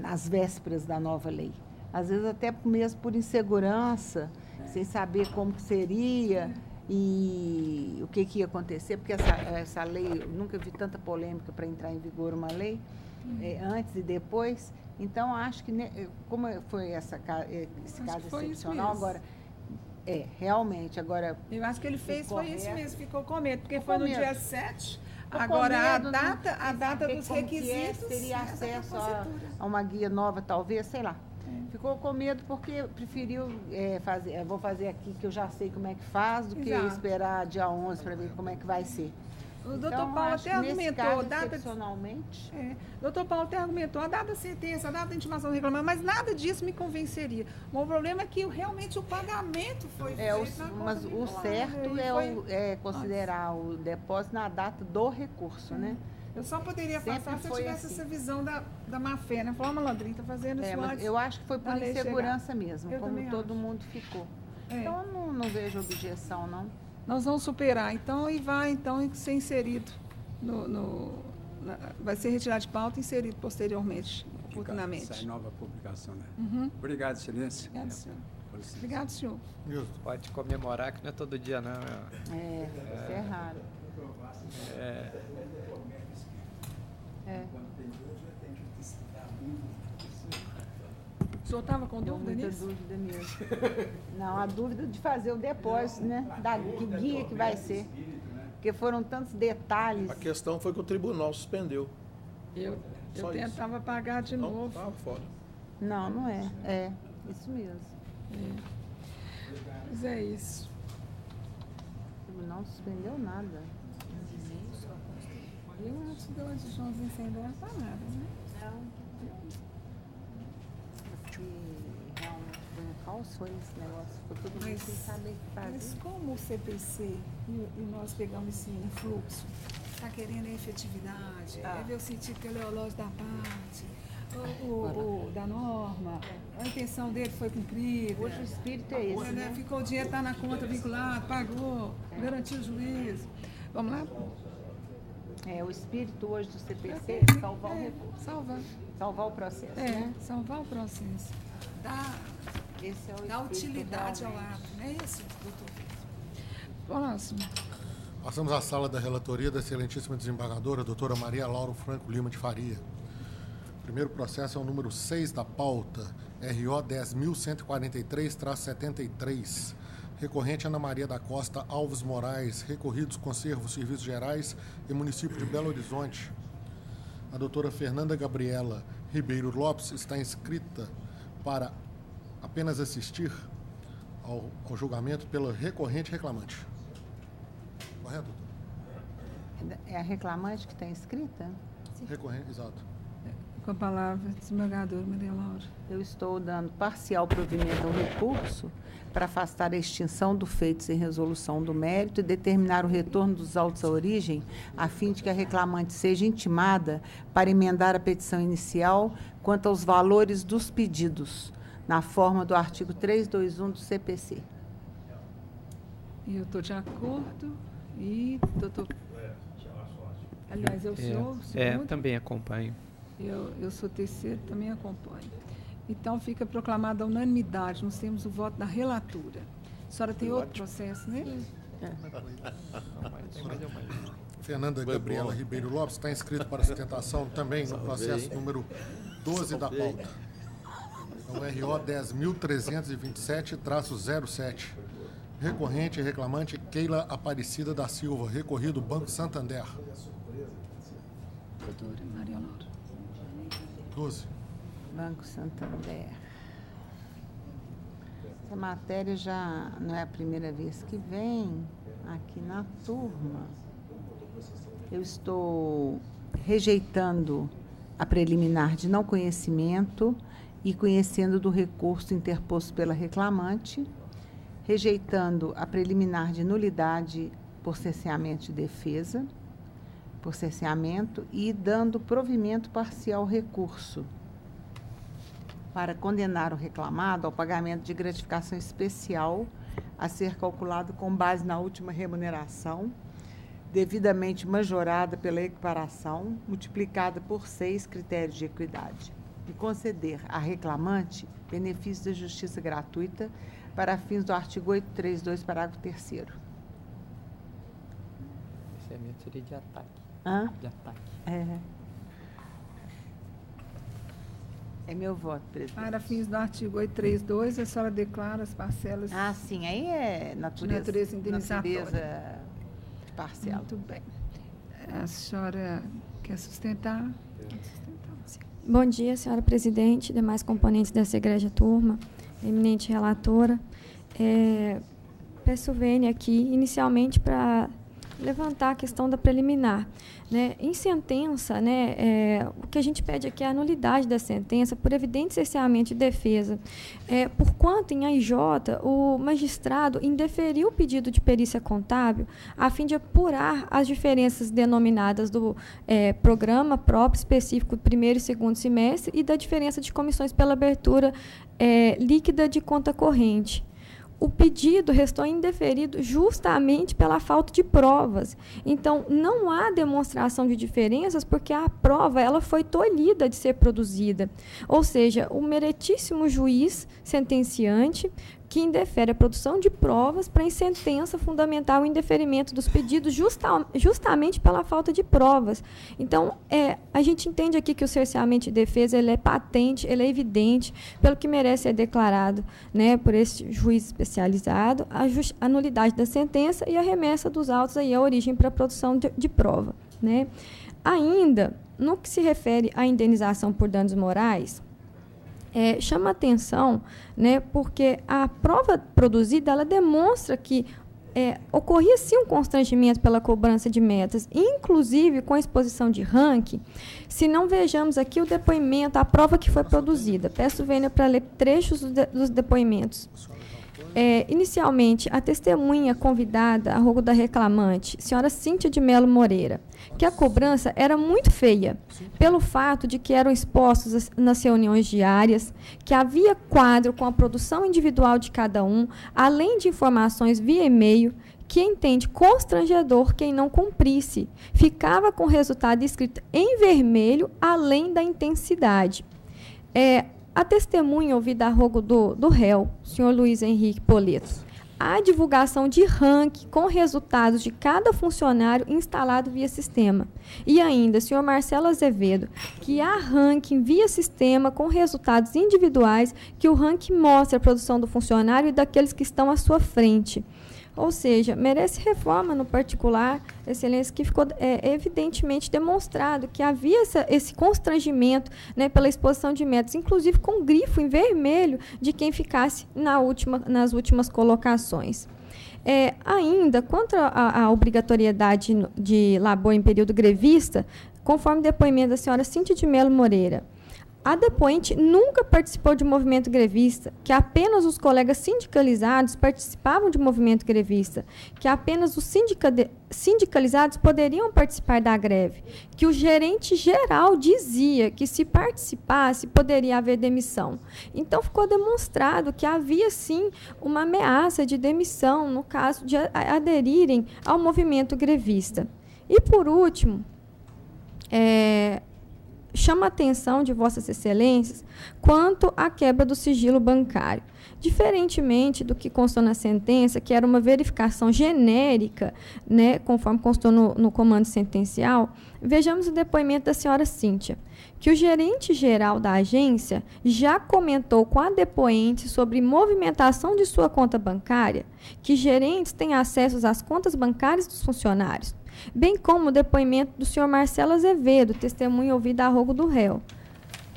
nas vésperas da nova lei. Às vezes até mesmo por insegurança, sem saber como que seria e o que ia acontecer, porque essa lei, eu nunca vi tanta polêmica para entrar em vigor uma lei, antes e depois. Então, acho que, como foi esse caso excepcional, agora, realmente, agora... Eu acho que ele fez, foi isso mesmo, ficou com medo, porque ficou foi no medo. dia 7, agora a data dos requisitos... Teria acesso a uma guia nova, talvez, sei lá. Ficou com medo porque preferiu fazer, vou fazer aqui que eu já sei como é que faz, do que esperar dia 11 para ver como é que vai ser. O doutor Paulo até argumentou, excepcionalmente. Doutor Paulo até argumentou a data da sentença, a data da intimação do reclamante, mas nada disso me convenceria. O problema é que realmente o pagamento foi feito. Mas o certo é considerar o depósito na data do recurso, né? Eu só poderia passar se eu tivesse assim. essa visão da má-fé, né? Falar, malandrinho, está fazendo isso antes. Eu acho que foi por insegurança mesmo, como todo mundo ficou. Então, eu não vejo objeção, não. Nós vamos superar, então, e vai, então, ser inserido vai ser retirado de pauta e inserido posteriormente, oportunamente. Sai nova publicação, né? Uhum. Obrigado, excelência. Obrigado, senhor. Obrigado, senhor. Pode comemorar que não é todo dia, não. Isso é raro. O senhor estava com dúvida nisso? Dúvida mesmo. Não, a dúvida de fazer o depósito, né? Que guia que vai ser. Porque foram tantos detalhes. A questão foi que o tribunal suspendeu. Eu tentava pagar de novo. Estava fora. Não é. É, isso mesmo. Mas é isso. O tribunal não suspendeu nada. Eu acho que hoje Joãozinho sem dor não nada, né? Não. Porque realmente foi um caos foi esse negócio. Ficou todo mundo sem saber o que fazer. Mas como o CPC e nós pegamos esse influxo, está querendo a efetividade, é ver o sentido teleológico da parte, da norma, a intenção dele foi cumprida. Hoje o espírito é esse, né? Ficou o dinheiro, está na conta vinculado, pagou, garantiu o juízo. Vamos lá? O espírito hoje do CPC é salvar o recurso. Salvar o processo, né? Salvar o processo. Esse é o Dá utilidade ao ato, não é isso, doutor? Próximo. Passamos à sala da relatoria da excelentíssima desembargadora, doutora Maria Laura Franco Lima de Faria. O primeiro processo é o número 6 da pauta, RO 10.143-73, recorrente Ana Maria da Costa Alves Moraes, recorridos Conservos, Serviços Gerais e Município de Belo Horizonte. A doutora Fernanda Gabriela Ribeiro Lopes está inscrita para apenas assistir ao julgamento pela recorrente reclamante. Correto, doutor? É a reclamante que está inscrita? Sim. Recorrente, exato. Com a palavra, desembargadora Maria Laura. Eu estou dando parcial provimento ao recurso para afastar a extinção do feito sem resolução do mérito e determinar o retorno dos autos à origem, a fim de que a reclamante seja intimada para emendar a petição inicial quanto aos valores dos pedidos, na forma do artigo 321 do CPC. E eu estou de acordo. E, doutor... Aliás, eu sou o segundo. Também acompanho. Eu sou terceiro, também acompanho. Então, fica proclamada a unanimidade. Nós temos o voto da relatora. A senhora tem outro processo, né? Fernanda Gabriela Ribeiro Lopes está inscrita para sustentação também no processo número 12 da pauta. Então, RO 10.327-07. Recorrente e reclamante Keila Aparecida da Silva, recorrido Banco Santander. Doutora Maria Laura. 12. Banco Santander. Essa matéria já não é a primeira vez que vem aqui na turma. Eu estou rejeitando a preliminar de não conhecimento e conhecendo do recurso interposto pela reclamante, rejeitando a preliminar de nulidade por cerceamento de defesa, por cerceamento, e dando provimento parcial ao recurso para condenar o reclamado ao pagamento de gratificação especial a ser calculado com base na última remuneração, devidamente majorada pela equiparação, multiplicada por 6 critérios de equidade, e conceder à reclamante benefício da justiça gratuita para fins do artigo 832, parágrafo 3º. Esse seria de ataque. De ataque. É meu voto, presidente. Para fins do artigo 832, a senhora declara as parcelas... Sim, aí é natureza indenizatória. Natureza parcial. Muito bem. A senhora quer sustentar? Bom dia, senhora presidente, demais componentes dessa egrégia turma, eminente relatora. Peço vênia aqui, inicialmente, para levantar a questão da preliminar. Né? Em sentença, né, o que a gente pede aqui é a nulidade da sentença por evidente cerceamento de defesa. Por quanto, em AIJ, o magistrado indeferiu o pedido de perícia contábil a fim de apurar as diferenças denominadas do programa próprio específico do primeiro e segundo semestre e da diferença de comissões pela abertura líquida de conta corrente. O pedido restou indeferido justamente pela falta de provas. Então, não há demonstração de diferenças porque a prova ela foi tolhida de ser produzida. Ou seja, o meritíssimo juiz sentenciante que indefere a produção de provas para em sentença fundamentar o indeferimento dos pedidos justamente pela falta de provas. Então, a gente entende aqui que o cerceamento de defesa ele é patente, ele é evidente, pelo que merece ser declarado, né, por esse juiz especializado, a nulidade da sentença e a remessa dos autos aí à origem para a produção de prova. Né. Ainda, no que se refere à indenização por danos morais, chama atenção, né, porque a prova produzida ela demonstra que ocorria sim um constrangimento pela cobrança de metas, inclusive com a exposição de ranking. Se não vejamos aqui o depoimento, a prova que foi produzida. Peço vênia para ler trechos dos depoimentos. Inicialmente, a testemunha convidada, a rogo da reclamante, senhora Cíntia de Melo Moreira, que a cobrança era muito feia, pelo fato de que eram expostos nas reuniões diárias, que havia quadro com a produção individual de cada um, além de informações via e-mail, que entende constrangedor quem não cumprisse. Ficava com o resultado escrito em vermelho, além da intensidade. A testemunha ouvida a rogo do réu, senhor Luiz Henrique Poleto, a divulgação de ranking com resultados de cada funcionário instalado via sistema. E ainda, senhor Marcelo Azevedo, que há ranking via sistema com resultados individuais, que o ranking mostra a produção do funcionário e daqueles que estão à sua frente. Ou seja, merece reforma no particular, excelência, que ficou evidentemente demonstrado que havia esse constrangimento, né, pela exposição de metas, inclusive com grifo em vermelho de quem ficasse nas últimas colocações. Ainda, quanto à obrigatoriedade de labor em período grevista, conforme depoimento da senhora Cíntia de Melo Moreira, a depoente nunca participou de movimento grevista, que apenas os colegas sindicalizados participavam de movimento grevista, que apenas os sindicalizados poderiam participar da greve, que o gerente geral dizia que se participasse poderia haver demissão. Então ficou demonstrado que havia sim uma ameaça de demissão no caso de aderirem ao movimento grevista. E por último, chama a atenção de Vossas Excelências quanto à quebra do sigilo bancário. Diferentemente do que constou na sentença, que era uma verificação genérica, né, conforme constou no comando sentencial, vejamos o depoimento da senhora Cíntia, que o gerente-geral da agência já comentou com a depoente sobre movimentação de sua conta bancária, que gerentes têm acesso às contas bancárias dos funcionários, bem como o depoimento do senhor Marcelo Azevedo, testemunha ouvida a rogo do réu.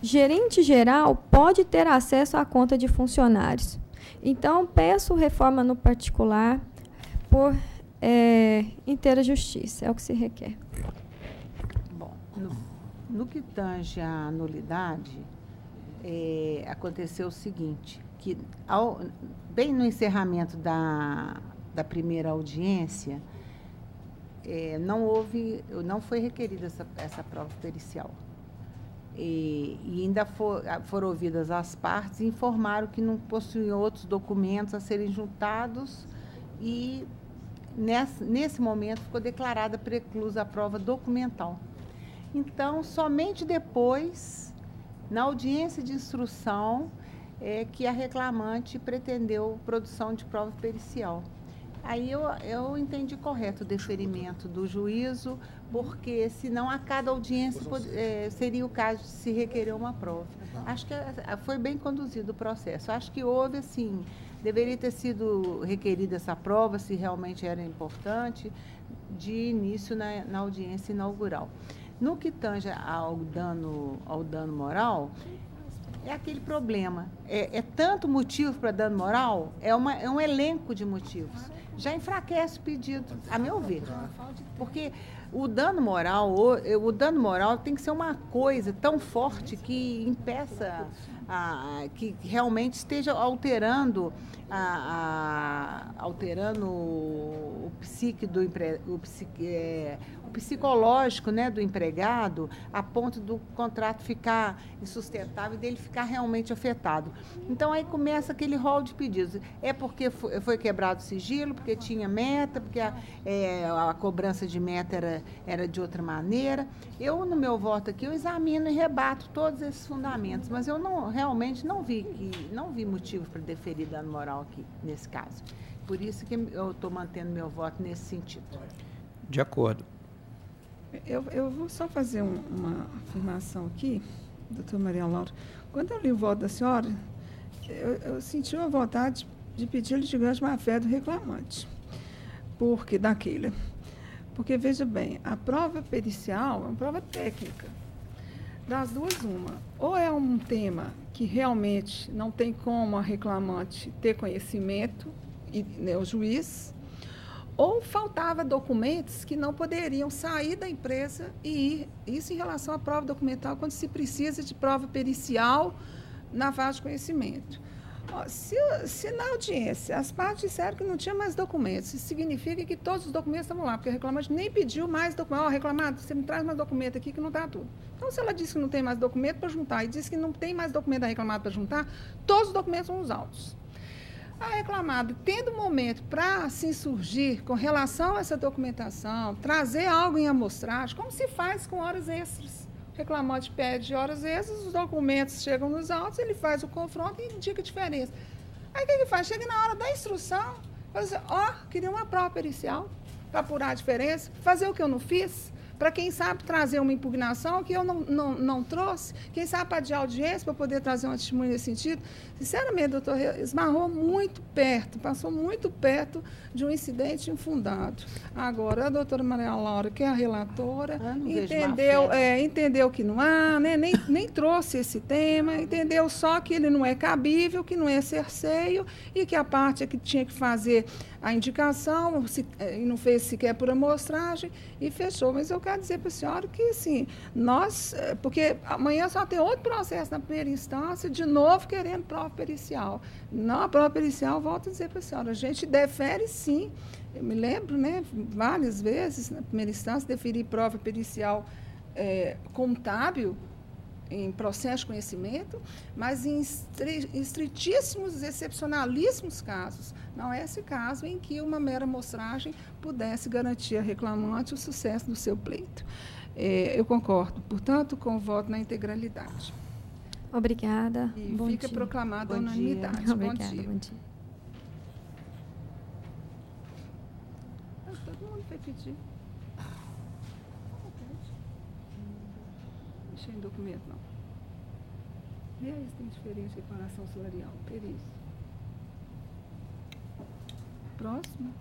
Gerente geral pode ter acesso à conta de funcionários. Então, peço reforma no particular por inteira justiça, é o que se requer. Bom, no que tange à nulidade, aconteceu o seguinte, que bem no encerramento da primeira audiência, não foi requerida essa prova pericial. E ainda foram ouvidas as partes e informaram que não possuíam outros documentos a serem juntados e, nesse momento, ficou declarada preclusa a prova documental. Então, somente depois, na audiência de instrução, que a reclamante pretendeu produção de prova pericial. Aí eu entendi correto o deferimento do juízo, porque senão a cada audiência seria o caso de se requerer uma prova. Acho que foi bem conduzido o processo. Acho que houve, assim, deveria ter sido requerida essa prova, se realmente era importante, de início na audiência inaugural. No que tange ao dano moral, é aquele problema. É tanto motivo para dano moral, é um elenco de motivos. Já enfraquece o pedido, a meu ver. Porque o dano moral tem que ser uma coisa tão forte que impeça, que realmente esteja alterando o psicológico, né, do empregado, a ponto do contrato ficar insustentável e dele ficar realmente afetado. Então, aí começa aquele rol de pedidos. É porque foi quebrado o sigilo, porque tinha meta, porque a cobrança de meta era de outra maneira. Eu, no meu voto aqui, eu examino e rebato todos esses fundamentos, mas eu realmente não vi motivo para deferir dano moral aqui, nesse caso. Por isso que eu estou mantendo meu voto nesse sentido. De acordo. Eu vou só fazer uma afirmação aqui, doutora Maria Laura. Quando eu li o voto da senhora, eu senti uma vontade de pedir litigante de má-fé do reclamante. Porque, veja bem, a prova pericial é uma prova técnica. Das duas, uma. Ou é um tema que realmente não tem como a reclamante ter conhecimento, né, o juiz, ou faltava documentos que não poderiam sair da empresa e ir. Isso em relação à prova documental, quando se precisa de prova pericial na fase de conhecimento. Se na audiência as partes disseram que não tinha mais documentos, isso significa que todos os documentos estavam lá, porque o reclamante nem pediu mais documentos. Reclamado, você me traz mais documento aqui que não está tudo. Então, se ela disse que não tem mais documento para juntar e disse que não tem mais documento da reclamada para juntar, todos os documentos são os autos. A reclamada, tendo momento para se insurgir com relação a essa documentação, trazer algo em amostragem, como se faz com horas extras. O reclamante pede horas extras, os documentos chegam nos autos, ele faz o confronto e indica a diferença. Aí o que ele faz? Chega na hora da instrução, fala assim, queria uma prova pericial para apurar a diferença, fazer o que eu não fiz, para quem sabe trazer uma impugnação que eu não trouxe, quem sabe para adiar audiência para poder trazer uma testemunha nesse sentido. Sinceramente, doutor, esbarrou muito perto, passou muito perto de um incidente infundado. Agora, a doutora Maria Laura, que é a relatora, entendeu que não há, né? nem trouxe esse tema, entendeu só que ele não é cabível, que não é cerceio e que a parte é que tinha que fazer a indicação, e não fez sequer por amostragem e fechou. Mas eu quero dizer para a senhora que, assim, porque amanhã só tem outro processo na primeira instância, de novo querendo prova pericial. Não, a prova pericial, volto a dizer para a senhora, a gente defere sim. Eu me lembro, né, várias vezes, na primeira instância, deferir prova pericial contábil, em processo de conhecimento, mas em estritíssimos, excepcionalíssimos casos. Não é esse caso em que uma mera amostragem pudesse garantir a reclamante o sucesso do seu pleito. Eu concordo, portanto, com o voto na integralidade. Obrigada. E fica proclamada a unanimidade. Obrigada, bom dia. Todo mundo vai pedir. Deixa em documento, não. E aí, se tem diferença de reparação salarial? Perícia. Próximo.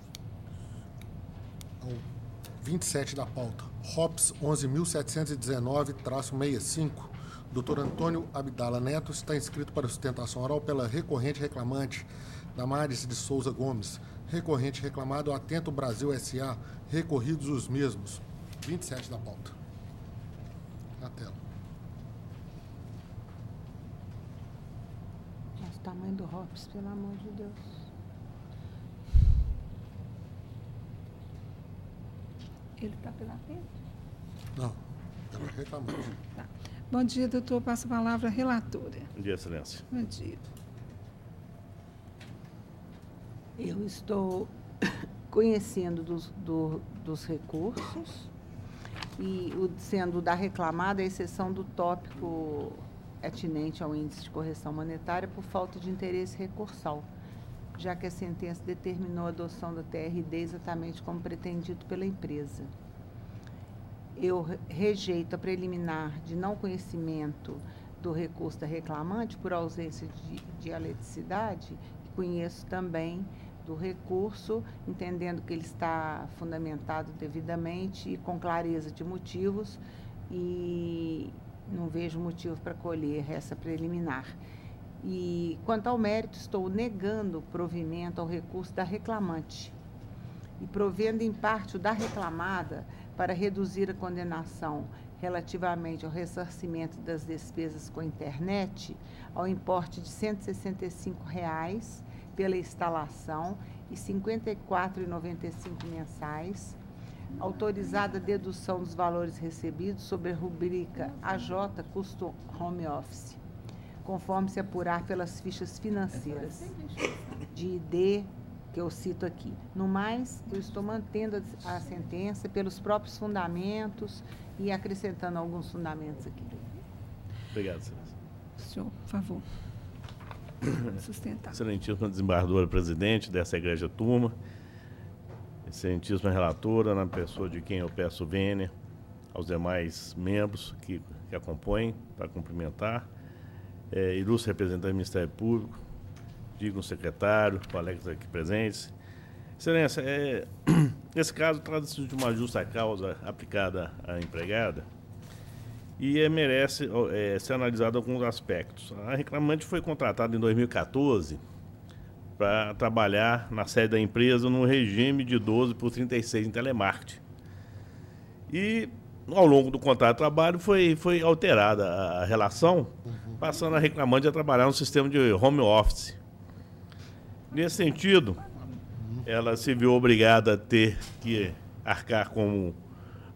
27 da pauta. ROPS 11.719-65. Dr. Antônio Abdala Neto está inscrito para sustentação oral pela recorrente reclamante Damares de Souza Gomes. Recorrente reclamado Atento Brasil S.A. Recorridos os mesmos. 27 da pauta. Na tela. O tamanho do ROPS, pelo amor de Deus. Ele está pela frente? Não, pela reclamante. Tá. Bom dia, doutor. Passo a palavra à relatora. Bom dia, excelência. Bom dia. Eu estou conhecendo dos recursos e sendo da reclamada a exceção do tópico atinente ao índice de correção monetária por falta de interesse recursal, já que a sentença determinou a adoção da TRD exatamente como pretendido pela empresa. Eu rejeito a preliminar de não conhecimento do recurso da reclamante por ausência de dialeticidade, e conheço também do recurso, entendendo que ele está fundamentado devidamente e com clareza de motivos, e não vejo motivo para colher essa preliminar. E, quanto ao mérito, estou negando provimento ao recurso da reclamante e provendo em parte o da reclamada para reduzir a condenação relativamente ao ressarcimento das despesas com a internet ao importe de R$ 165,00 pela instalação e R$ 54,95 mensais, autorizada a dedução dos valores recebidos sob a rubrica AJ Custo Home Office, conforme se apurar pelas fichas financeiras de ID que eu cito aqui. No mais, eu estou mantendo a sentença pelos próprios fundamentos e acrescentando alguns fundamentos aqui. Obrigado, excelência. Senhor, por favor. Sustentar. Excelentíssima desembargadora presidente dessa egregia turma, excelentíssima relatora, na pessoa de quem eu peço vênia, aos demais membros que a compõem, para cumprimentar, ilustre representante do Ministério Público, digno secretário, colegas aqui presentes. Excelência, esse caso trata-se de uma justa causa aplicada à empregada e merece ser analisado alguns aspectos. A reclamante foi contratada em 2014 para trabalhar na sede da empresa no regime de 12 por 36 em telemarketing. E, ao longo do contrato de trabalho, foi alterada a relação, passando a reclamante a trabalhar no sistema de home office. Nesse sentido, ela se viu obrigada a ter que arcar com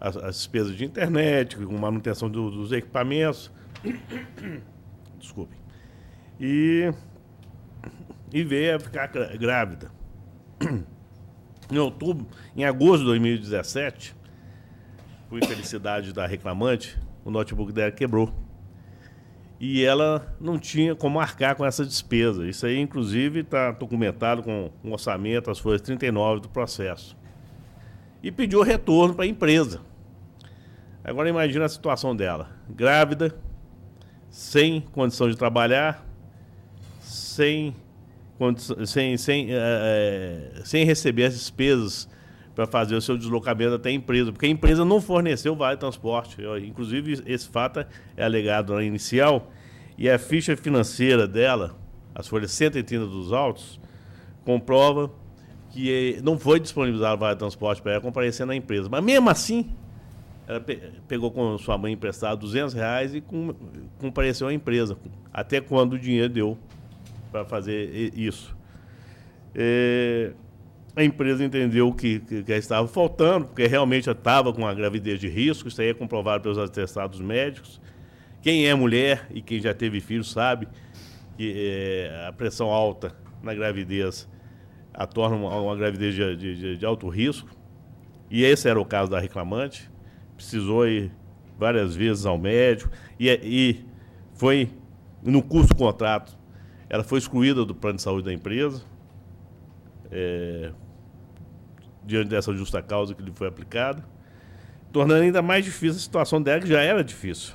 as despesas de internet, com manutenção dos equipamentos. Desculpem. E veio a ficar grávida. Em agosto de 2017, por infelicidade da reclamante, o notebook dela quebrou. E ela não tinha como arcar com essa despesa. Isso aí, inclusive, está documentado com um orçamento, as folhas 39 do processo. E pediu retorno para a empresa. Agora imagina a situação dela. Grávida, sem condição de trabalhar, sem receber as despesas para fazer o seu deslocamento até a empresa, porque a empresa não forneceu o vale transporte. Inclusive, esse fato é alegado na inicial, e a ficha financeira dela, as folhas 130 dos autos, comprova que não foi disponibilizado o vale transporte para ela comparecer na empresa. Mas mesmo assim, ela pegou com sua mãe emprestado R$200 e compareceu à empresa, até quando o dinheiro deu para fazer isso. A empresa entendeu que estava faltando, porque realmente estava com uma gravidez de risco, isso aí é comprovado pelos atestados médicos. Quem é mulher e quem já teve filho sabe que a pressão alta na gravidez a torna uma gravidez de alto risco. E esse era o caso da reclamante. Precisou ir várias vezes ao médico e foi, no curso do contrato, ela foi excluída do plano de saúde da empresa, diante dessa justa causa que lhe foi aplicada, tornando ainda mais difícil a situação dela, que já era difícil.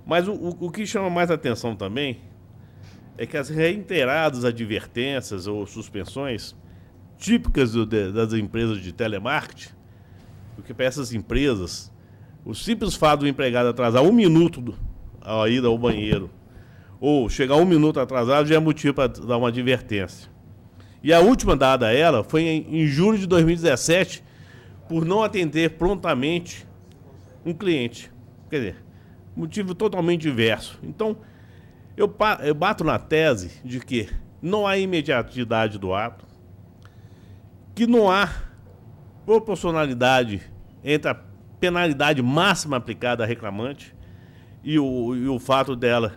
Mas o que chama mais atenção também é que as reiteradas advertências ou suspensões típicas das empresas de telemarketing, porque para essas empresas, o simples fato do empregado atrasar 1 minuto a ida ao banheiro, ou chegar 1 minuto atrasado, já é motivo para dar uma advertência. E a última dada a ela foi em julho de 2017, por não atender prontamente um cliente. Quer dizer, motivo totalmente diverso. Então, eu bato na tese de que não há imediatidade do ato, que não há proporcionalidade entre a penalidade máxima aplicada à reclamante e o fato dela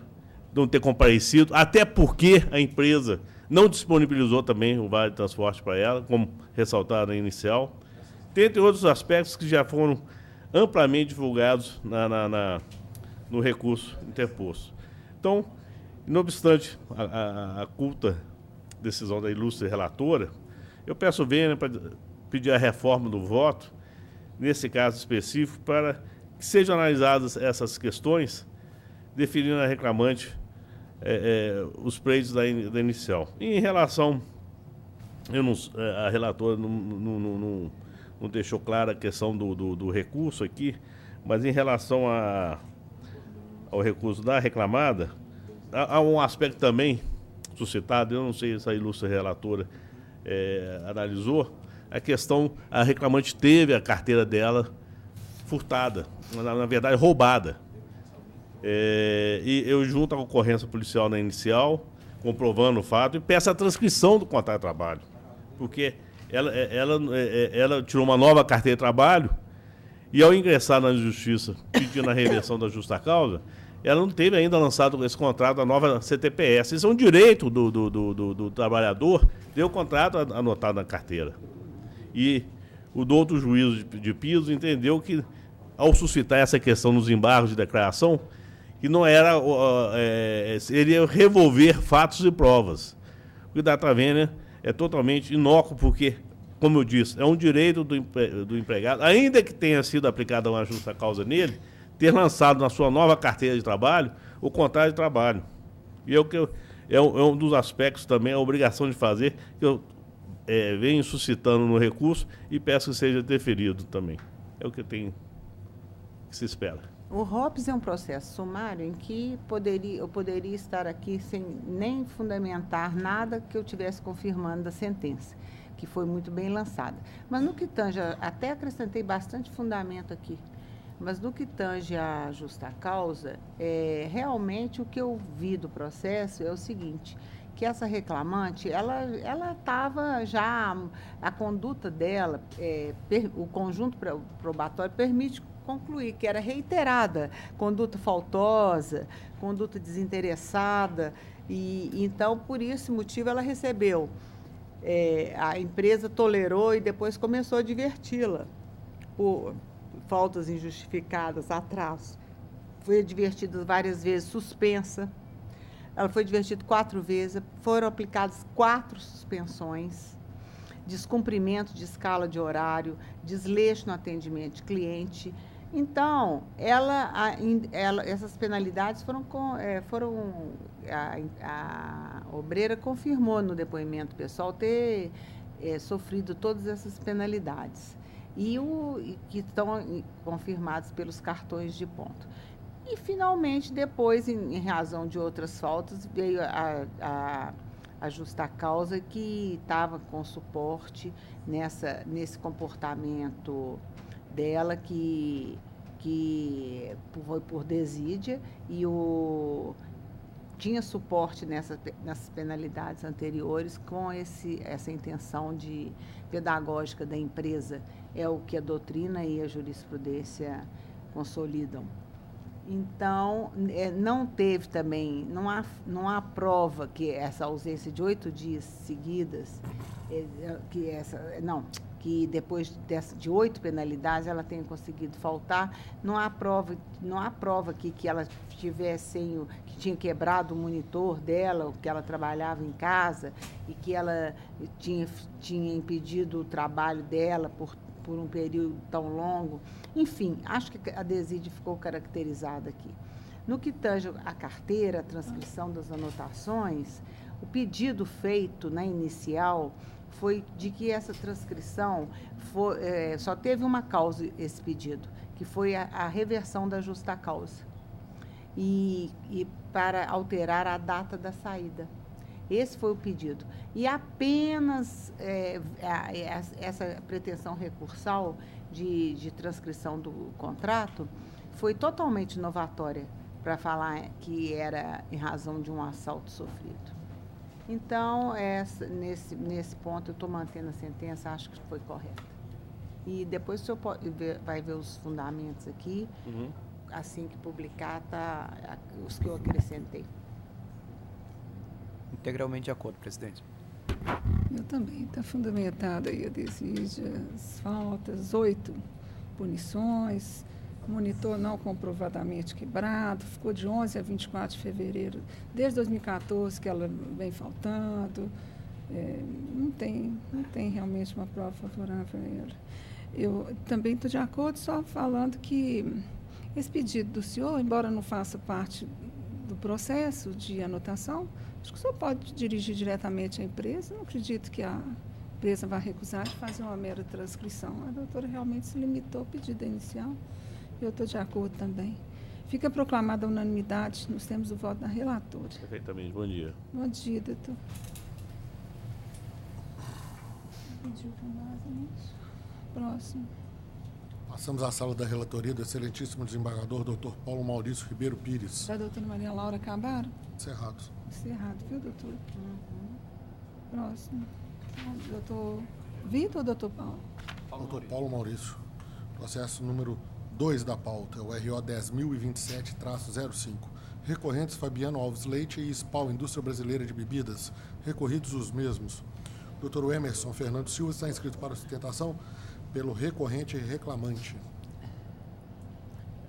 não ter comparecido, até porque a empresa não disponibilizou também o vale de transporte para ela, como ressaltado na inicial, dentre outros aspectos que já foram amplamente divulgados no recurso interposto. Então, não obstante a culta decisão da ilustre relatora, eu peço vênia para pedir a reforma do voto, nesse caso específico, para que sejam analisadas essas questões, definindo a reclamante os pleitos da inicial. E em relação, a relatora não deixou clara a questão do recurso aqui, mas em relação ao recurso da reclamada, há um aspecto também suscitado, eu não sei se a ilustre relatora analisou, a questão, a reclamante teve a carteira dela furtada, na verdade roubada. E eu junto à ocorrência policial na inicial, comprovando o fato, e peço a transcrição do contrato de trabalho, porque ela tirou uma nova carteira de trabalho e, ao ingressar na justiça pedindo a reversão da justa causa, ela não teve ainda lançado esse contrato da nova CTPS. Isso é um direito do trabalhador ter o contrato anotado na carteira. E o doutor juízo de piso entendeu que, ao suscitar essa questão nos embargos de declaração, que não era, seria revolver fatos e provas. O data vênia é totalmente inócuo, porque, como eu disse, é um direito do empregado, ainda que tenha sido aplicada uma justa causa nele, ter lançado na sua nova carteira de trabalho o contrato de trabalho. E é um dos aspectos também, a obrigação de fazer, que eu venho suscitando no recurso e peço que seja deferido também. É o que se espera. O ROPS é um processo sumário em que eu poderia estar aqui sem nem fundamentar nada que eu estivesse confirmando da sentença, que foi muito bem lançada. Mas no que tange, até acrescentei bastante fundamento aqui, mas no que tange a justa causa, realmente o que eu vi do processo é o seguinte, que essa reclamante, ela estava já, a conduta dela, o conjunto probatório permite concluir que era reiterada, conduta faltosa, conduta desinteressada, e então, por esse motivo, ela recebeu. A empresa tolerou e depois começou a adverti-la por faltas injustificadas, atraso. Foi advertida várias vezes, suspensa. Ela foi advertida 4 vezes, foram aplicadas 4 suspensões, descumprimento de escala de horário, desleixo no atendimento de cliente. Então, essas penalidades a obreira confirmou no depoimento pessoal ter sofrido todas essas penalidades e que estão confirmadas pelos cartões de ponto. E, finalmente, depois, em razão de outras faltas, veio a justa causa que estava com suporte nesse comportamento dela, que foi por desídia, e tinha suporte nessas penalidades anteriores com essa intenção pedagógica da empresa, é o que a doutrina e a jurisprudência consolidam. Então, não teve também, não há prova que essa ausência de 8 dias seguidas, que depois de 8 penalidades ela tenha conseguido faltar. Não há prova que ela que tinha quebrado o monitor dela, que ela trabalhava em casa e que ela tinha impedido o trabalho dela por um período tão longo. Enfim, acho que a desídia ficou caracterizada aqui. No que tange a carteira, a transcrição das anotações, o pedido feito na inicial foi de que essa transcrição só teve uma causa, esse pedido, que foi a reversão da justa causa, e para alterar a data da saída. Esse foi o pedido. E apenas essa pretensão recursal de transcrição do contrato foi totalmente novatória para falar que era em razão de um assalto sofrido. Então, nesse ponto, eu estou mantendo a sentença, acho que foi correta. E depois o senhor vai ver os fundamentos aqui, assim que publicar, os que eu acrescentei. Integralmente de acordo, presidente. Eu também. Está fundamentada aí a desídia, as faltas, 8 punições, monitor não comprovadamente quebrado, ficou de 11 a 24 de fevereiro, desde 2014 que ela vem faltando, não tem realmente uma prova favorável a ela. Eu também estou de acordo, só falando que esse pedido do senhor, embora não faça parte do processo de anotação, acho que o senhor pode dirigir diretamente à empresa. Não acredito que a empresa vá recusar de fazer uma mera transcrição. A doutora realmente se limitou ao pedido inicial. Eu estou de acordo também. Fica proclamada a unanimidade. Nós temos o voto da relatora. Perfeitamente. Bom dia. Bom dia, doutor. Pediu para nós, gente. Próximo. Passamos à sala da relatoria do excelentíssimo desembargador Dr. Paulo Maurício Ribeiro Pires. Da doutora Maria Laura acabaram? Encerrados. Encerrado, viu, doutor? Próximo. Doutor Vitor ou doutor Paulo? Doutor Paulo Maurício. Processo número 2 da pauta, o RO 10.027-05. Recorrentes Fabiano Alves Leite e SPAL Indústria Brasileira de Bebidas. Recorridos os mesmos. Doutor Emerson Fernando Silva está inscrito para sustentação pelo recorrente e reclamante.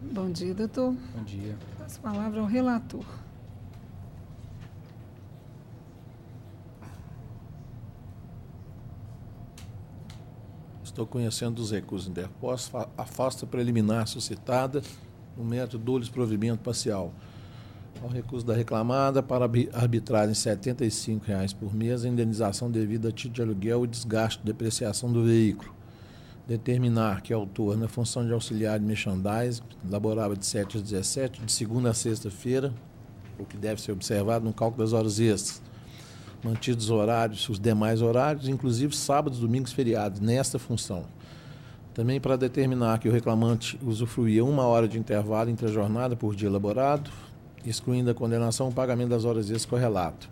Bom dia, doutor. Bom dia. Passo a palavra ao relator. Estou conhecendo os recursos interpostos, afasta preliminar suscitada no mérito do desprovimento parcial. Ao recurso da reclamada para arbitragem R$ 75,00 por mês, a indenização devida a título de aluguel e desgaste de depreciação do veículo. Determinar que o autor, na função de auxiliar de merchandising, laborava de 7 às 17, de segunda a sexta-feira, o que deve ser observado no cálculo das horas extras. Mantidos os horários, os demais horários, inclusive sábados, domingos, feriados, nesta função. Também para determinar que o reclamante usufruía 1 hora de intervalo entre a jornada por dia elaborado, excluindo a condenação o pagamento das horas extras correlato.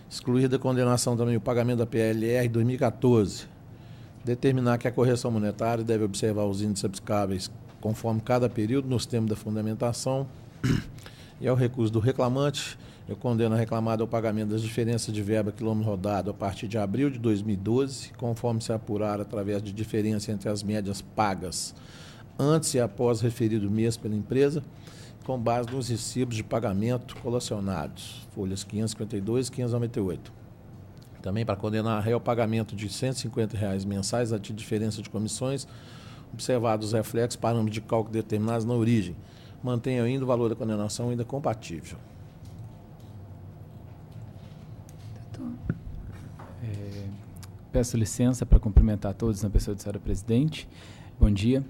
Excluir da condenação também o pagamento da PLR 2014. Determinar que a correção monetária deve observar os índices aplicáveis conforme cada período nos termos da fundamentação. E ao recurso do reclamante, eu condeno a reclamada ao pagamento das diferenças de verba quilômetro rodado a partir de abril de 2012, conforme se apurar através de diferença entre as médias pagas antes e após referido mês pela empresa, com base nos recibos de pagamento colacionados, folhas 552 e 598. Também para condenar a réu ao pagamento de R$ 150 mensais a título de diferença de comissões, observados os reflexos, parâmetros de cálculo determinados na origem. Mantenha ainda o valor da condenação ainda compatível. Peço licença para cumprimentar todos na pessoa da senhora presidente. Bom dia.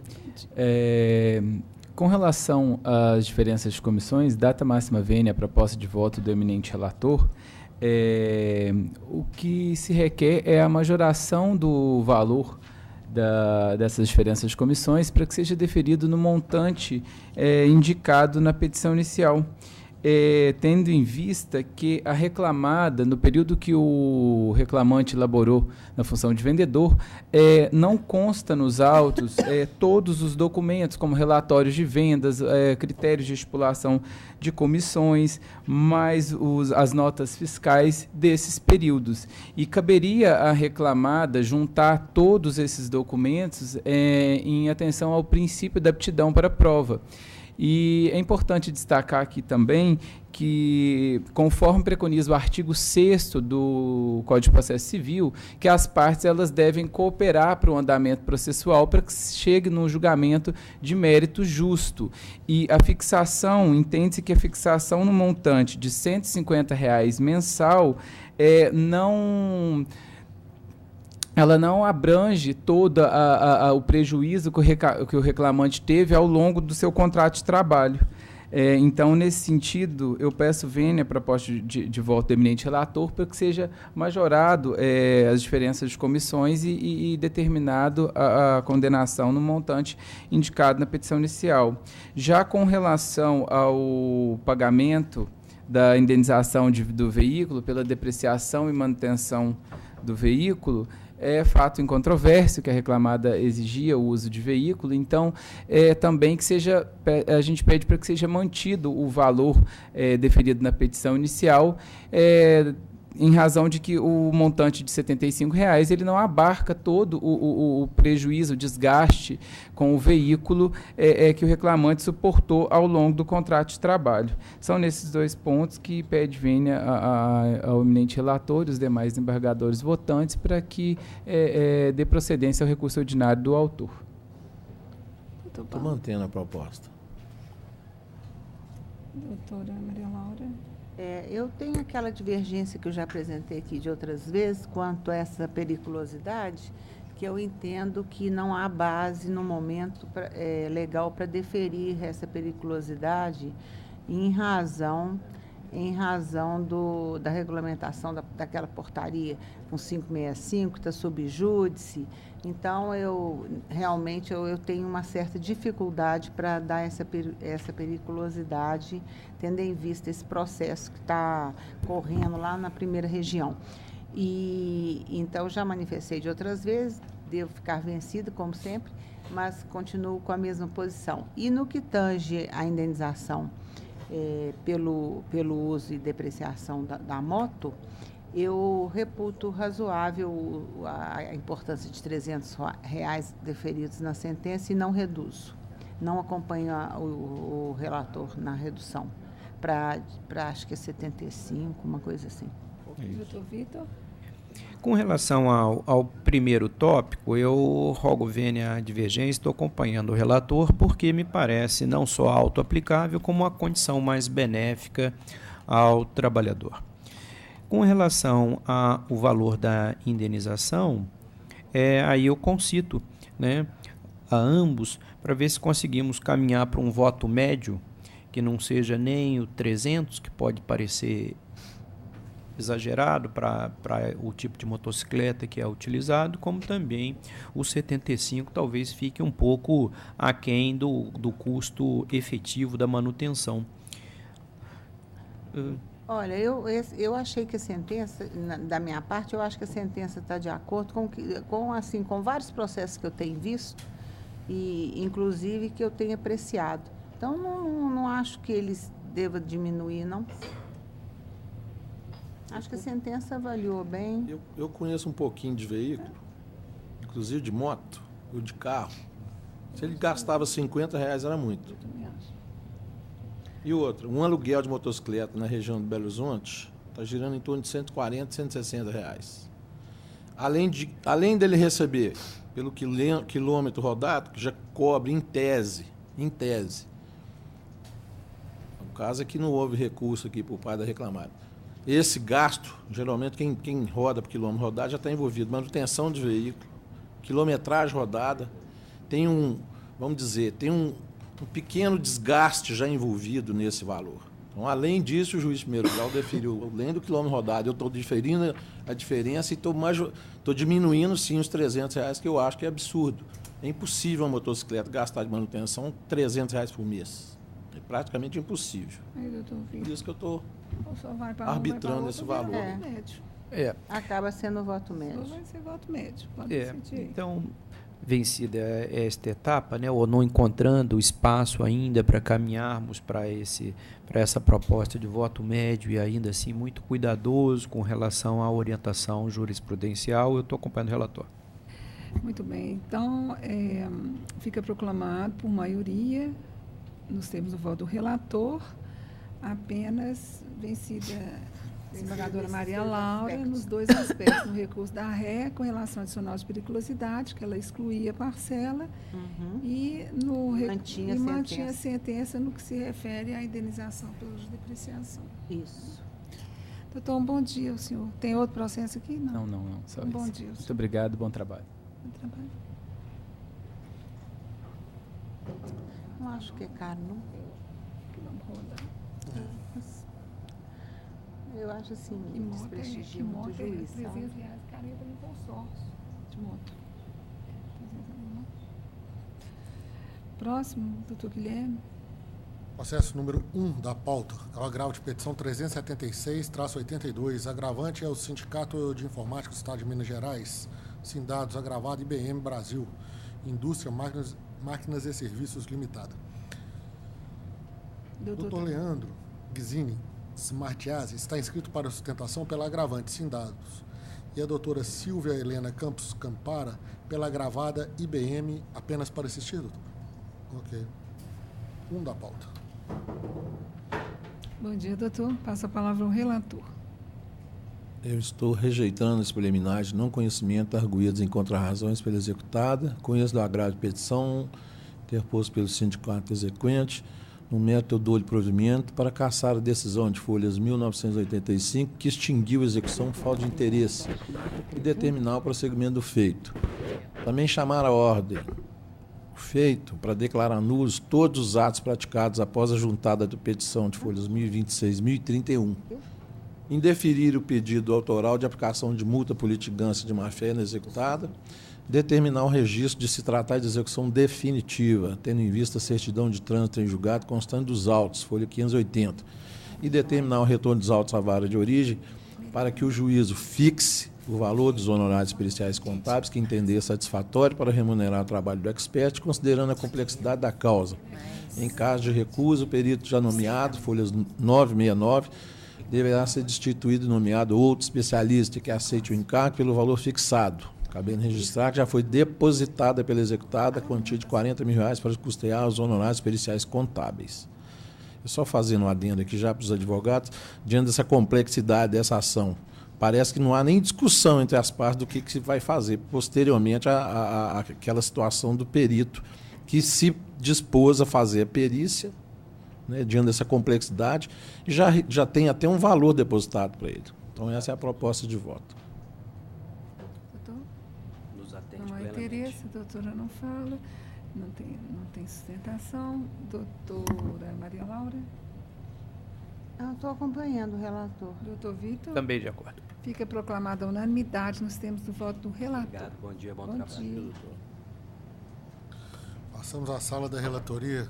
Com relação às diferenças de comissões, data máxima vênia a proposta de voto do eminente relator, o que se requer é a majoração do valor dessas diferenças de comissões para que seja deferido no montante indicado na petição inicial, tendo em vista que a reclamada, no período que o reclamante elaborou na função de vendedor, não consta nos autos todos os documentos, como relatórios de vendas, critérios de estipulação de comissões, mais as notas fiscais desses períodos. E caberia à reclamada juntar todos esses documentos em atenção ao princípio da aptidão para a prova. E é importante destacar aqui também que, conforme preconiza o artigo 6º do Código de Processo Civil, que as partes elas devem cooperar para o andamento processual para que chegue num julgamento de mérito justo. E a fixação, entende-se que a fixação no montante de R$ 150 mensal ela não abrange todo o prejuízo que o reclamante teve ao longo do seu contrato de trabalho. Então, nesse sentido, eu peço vênia a proposta de voto do eminente relator para que seja majorado as diferenças de comissões e determinado a condenação no montante indicado na petição inicial. Já com relação ao pagamento da indenização do veículo pela depreciação e manutenção do veículo, é fato incontrovérso que a reclamada exigia o uso de veículo, então também que a gente pede para que seja mantido o valor deferido na petição inicial, em razão de que o montante de R$ 75 ele não abarca todo o prejuízo, o desgaste com o veículo que o reclamante suportou ao longo do contrato de trabalho. São nesses dois pontos que pede vênia ao eminente relator e os demais embargadores votantes para que dê procedência ao recurso ordinário do autor. Estou mantendo a proposta. Doutora Maria Laura. Eu tenho aquela divergência que eu já apresentei aqui de outras vezes quanto a essa periculosidade, que eu entendo que não há base no momento legal para deferir essa periculosidade em razão da regulamentação daquela portaria com 565, que está sob júdice. Então, eu tenho uma certa dificuldade para dar essa periculosidade, tendo em vista esse processo que está correndo lá na primeira região. E então, já manifestei de outras vezes, devo ficar vencida, como sempre, mas continuo com a mesma posição. E no que tange a indenização pelo uso e depreciação da moto, eu reputo razoável a importância de R$ 300 deferidos na sentença e não reduzo. Não acompanho o relator na redução, para acho que é 75, uma coisa assim. Doutor Vitor? Com relação ao primeiro tópico, eu rogo vênia à divergência, estou acompanhando o relator, porque me parece não só auto-aplicável, como uma condição mais benéfica ao trabalhador. Com relação ao valor da indenização, aí eu concito né, a ambos, para ver se conseguimos caminhar para um voto médio, que não seja nem o 300, que pode parecer exagerado para o tipo de motocicleta que é utilizado, como também o 75 talvez fique um pouco aquém do custo efetivo da manutenção. Olha, eu achei que a sentença, da minha parte, eu acho que a sentença está de acordo com vários processos que eu tenho visto, e inclusive que eu tenho apreciado. Então, não acho que eles devam diminuir, não. Acho que a sentença avaliou bem. Eu conheço um pouquinho de veículo, inclusive de moto ou de carro. Se ele gastava R$50 era muito. E outra, um aluguel de motocicleta na região de Belo Horizonte está girando em torno de R$140, R$160. Além dele receber pelo quilômetro rodado, que já cobre em tese. O caso é que não houve recurso aqui por parte da reclamada. Esse gasto, geralmente, quem roda por quilômetro rodado já está envolvido. Manutenção de veículo, quilometragem rodada, tem um pequeno desgaste já envolvido nesse valor. Então, além disso, o juiz de primeiro grau deferiu, além do quilômetro rodado, eu estou diferindo a diferença e estou diminuindo, sim, os R$300, que eu acho que é absurdo. É impossível uma motocicleta gastar de manutenção R$300 por mês. É praticamente impossível. Por isso que eu estou arbitrando esse valor. Acaba sendo o voto médio. Vai ser voto médio. Pode decidir. Então, vencida esta etapa, né, ou não encontrando espaço ainda para caminharmos para essa proposta de voto médio e ainda assim muito cuidadoso com relação à orientação jurisprudencial, eu estou acompanhando o relator. Muito bem. Então, fica proclamado por maioria, nos termos do voto do relator, apenas vencida a desembargadora Maria Laura nos dois aspectos, no recurso da ré com relação ao adicional de periculosidade, que ela excluía a parcela, e mantinha a sentença no que se refere à indenização pela depreciação. Isso. Doutor, um bom dia ao senhor. Tem outro processo aqui? Não. Não. Só um bom dia. Muito obrigado, bom trabalho. Bom trabalho. Não acho que é caro, não. Vamos rodar. Eu acho assim, desprestigia muito o juiz. R$300, careta no consórcio de moto. Próximo, doutor Guilherme. Processo número 1 da pauta, é o agravo de petição 376-82. Agravante é o Sindicato de Informática do Estado de Minas Gerais, Sindados, agravado IBM Brasil, Indústria, Máquinas e Serviços Limitada. Doutor Leandro Guizini Smartiazzi está inscrito para sustentação pela agravante Sindados. E a doutora Silvia Helena Campos Campara pela agravada IBM, apenas para assistir, doutor? Ok. 1 da pauta. Bom dia, doutor. Passa a palavra ao relator. Eu estou rejeitando esse preliminar de não conhecimento, arguídos em contra-razões pela executada, conheço do agravo de petição interposto pelo sindicato exequente, no mérito eu dou-lhe provimento para cassar a decisão de folhas 1985, que extinguiu a execução por falta de interesse e determinar o prosseguimento do feito. Também chamar a ordem o feito para declarar nulos todos os atos praticados após a juntada de petição de folhas 1026 e 1031. Indeferir o pedido autoral de aplicação de multa por litigância de má-fé na executada, determinar o registro de se tratar de execução definitiva, tendo em vista a certidão de trânsito em julgado constante dos autos, folha 580, e determinar o retorno dos autos à vara de origem para que o juízo fixe o valor dos honorários periciais contábeis que entender satisfatório para remunerar o trabalho do expert, considerando a complexidade da causa. Em caso de recusa, o perito já nomeado, folhas 969, deverá ser destituído e nomeado outro especialista que aceite o encargo pelo valor fixado, cabendo registrar que já foi depositada pela executada a quantia de R$40 mil para custear os honorários periciais contábeis. Eu só fazendo um adendo aqui já para os advogados, diante dessa complexidade dessa ação, parece que não há nem discussão entre as partes do que se vai fazer posteriormente àquela situação do perito que se dispôs a fazer a perícia, né, diante dessa complexidade, e já tem até um valor depositado para ele. Então, essa é a proposta de voto. Não há interesse. interesse, a doutora não fala, não tem sustentação. Doutora Maria Laura? Eu estou acompanhando o relator. Doutor Vitor? Também de acordo. Fica proclamada a unanimidade nos termos do voto do relator. Obrigado, bom dia, bom trabalho. Dia. Doutor. Passamos à sala da relatoria.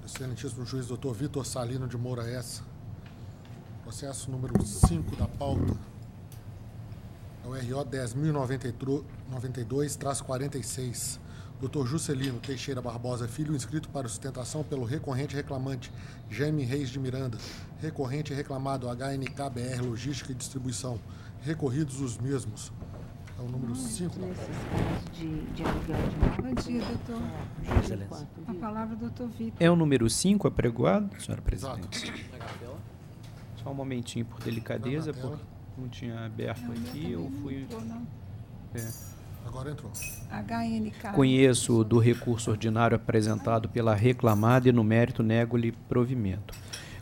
Excelentíssimo juiz doutor Vitor Salino de Moura S. Processo número 5 da pauta. É o RO 10.092-46. Dr. Juscelino Teixeira Barbosa Filho, inscrito para sustentação pelo recorrente reclamante Jaime Reis de Miranda, recorrente reclamado HNK-BR Logística e Distribuição, recorridos os mesmos. É o número 5 da pauta. De aluguel de moto. Bom dia, doutor. Excelência. A palavra, doutor Vitor. É o número 5 apregoado, senhora Exato. presidente? Só um momentinho, por delicadeza, Não, na tela. porque não tinha aberto Não, aqui, eu também fui... não entrou, não. Agora entrou. HNK. Conheço do recurso ordinário apresentado pela reclamada e, no mérito, nego-lhe provimento.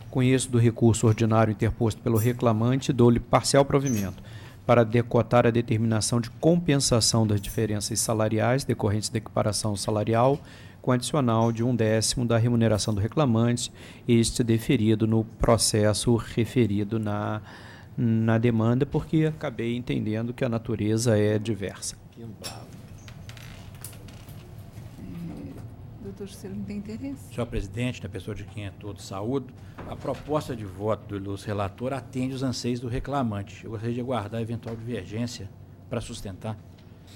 Conheço do recurso ordinário interposto pelo reclamante e dou-lhe parcial provimento para decotar a determinação de compensação das diferenças salariais decorrentes da equiparação salarial com adicional de 1/10 da remuneração do reclamante, este deferido no processo referido na demanda, porque acabei entendendo que a natureza é diversa. Doutor Juscelino, tem interesse? Senhor presidente, na pessoa de quem é todo saúdo, a proposta de voto do ilustre relator atende os anseios do reclamante. Eu gostaria de aguardar eventual divergência para sustentar.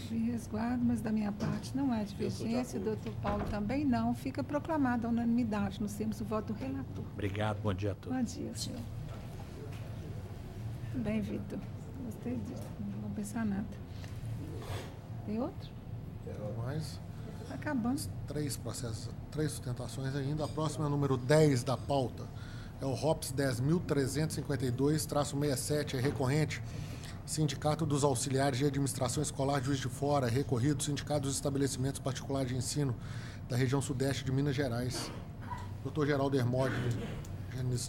De resguardo, mas da minha parte não há divergência. O doutor Paulo também não. Fica proclamada a unanimidade nos termos do voto do relator. Obrigado, bom dia a todos. Bom dia, senhor. Tudo bem, Vitor. Gostei disso. Não vou pensar nada. Tem outro? Mais Está acabando. 3 processos, 3 sustentações ainda. A próxima é o número 10 da pauta. É o ROPS 10.352-67, é recorrente. Sindicato dos Auxiliares de Administração Escolar de Juiz de Fora, recorrido. Sindicato dos Estabelecimentos Particulares de Ensino da região sudeste de Minas Gerais. Dr. Geraldo Hermógenes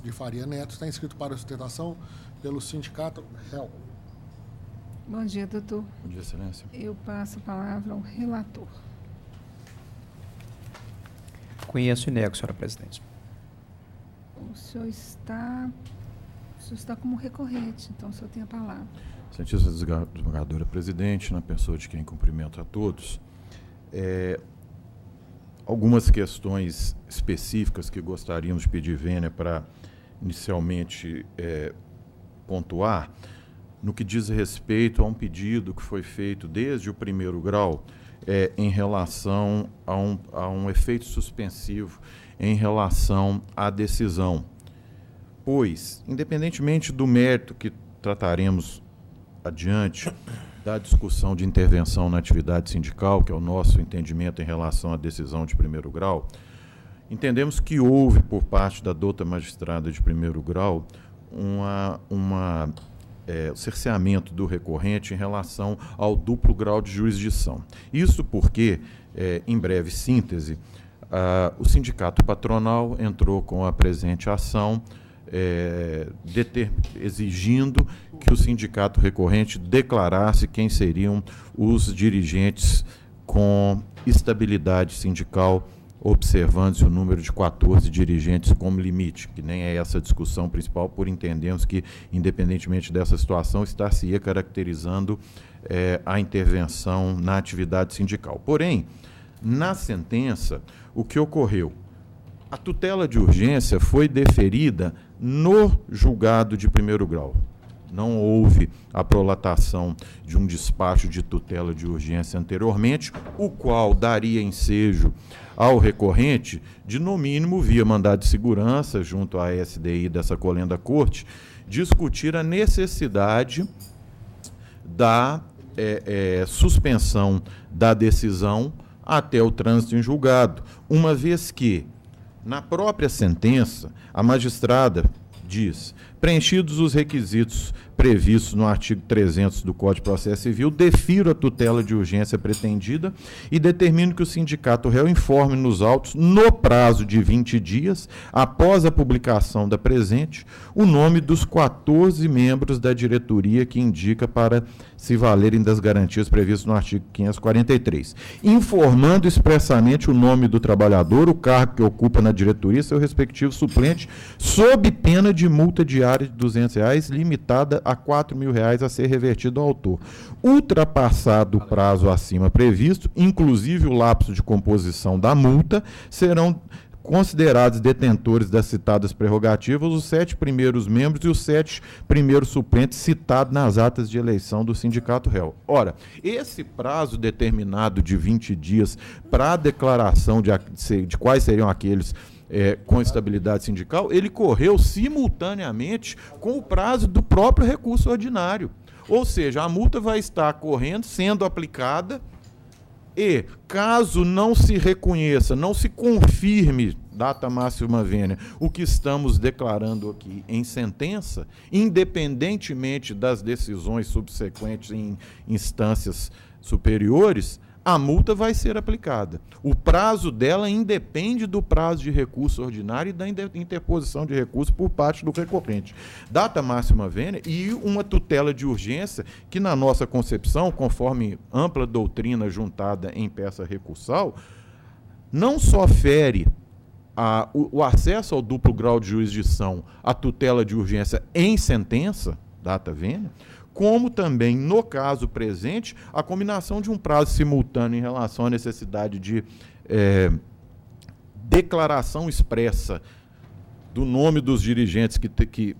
de Faria Neto está inscrito para a sustentação pelo Sindicato REL. Bom dia, doutor. Bom dia, excelência. Eu passo a palavra ao relator. Conheço e nego, senhora presidente. O senhor está como recorrente, então o senhor tem a palavra. Excelentíssima desembargadora presidente, na pessoa de quem cumprimento a todos, algumas questões específicas que gostaríamos de pedir vênia para inicialmente pontuar, no que diz respeito a um pedido que foi feito desde o primeiro grau em relação a um efeito suspensivo em relação à decisão. Pois, independentemente do mérito que trataremos adiante da discussão de intervenção na atividade sindical, que é o nosso entendimento em relação à decisão de primeiro grau, entendemos que houve, por parte da douta magistrada de primeiro grau, cerceamento do recorrente em relação ao duplo grau de jurisdição. Isso porque, em breve síntese, o sindicato patronal entrou com a presente ação exigindo que o sindicato recorrente declarasse quem seriam os dirigentes com estabilidade sindical, observando-se o número de 14 dirigentes como limite, que nem é essa a discussão principal, por entendermos que, independentemente dessa situação, estar-se-ia caracterizando a intervenção na atividade sindical. Porém, na sentença, o que ocorreu? A tutela de urgência foi deferida no julgado de primeiro grau. Não houve a prolatação de um despacho de tutela de urgência anteriormente, o qual daria ensejo ao recorrente de, no mínimo, via mandado de segurança, junto à SDI dessa colenda corte, discutir a necessidade da suspensão da decisão até o trânsito em julgado, uma vez que, na própria sentença, a magistrada diz: preenchidos os requisitos previstos no artigo 300 do Código de Processo Civil, defiro a tutela de urgência pretendida e determino que o sindicato réu informe nos autos, no prazo de 20 dias, após a publicação da presente, o nome dos 14 membros da diretoria que indica para se valerem das garantias previstas no artigo 543, informando expressamente o nome do trabalhador, o cargo que ocupa na diretoria e seu respectivo suplente, sob pena de multa diária de R$ 200, limitada a R$ 4.000 a ser revertido ao autor. Ultrapassado o prazo acima previsto, inclusive o lapso de composição da multa, serão considerados detentores das citadas prerrogativas os 7 primeiros membros e os 7 primeiros suplentes citados nas atas de eleição do sindicato réu. Ora, esse prazo determinado de 20 dias para a declaração de quais seriam aqueles com estabilidade sindical, ele correu simultaneamente com o prazo do próprio recurso ordinário. Ou seja, a multa vai estar correndo, sendo aplicada, e, caso não se reconheça, não se confirme, data máxima vênia, o que estamos declarando aqui em sentença, independentemente das decisões subsequentes em instâncias superiores, a multa vai ser aplicada. O prazo dela independe do prazo de recurso ordinário e da interposição de recurso por parte do recorrente. Data máxima vênia e uma tutela de urgência que, na nossa concepção, conforme ampla doutrina juntada em peça recursal, não só fere o acesso ao duplo grau de jurisdição, a tutela de urgência em sentença, data vênia, como também, no caso presente, a combinação de um prazo simultâneo em relação à necessidade de declaração expressa do nome dos dirigentes que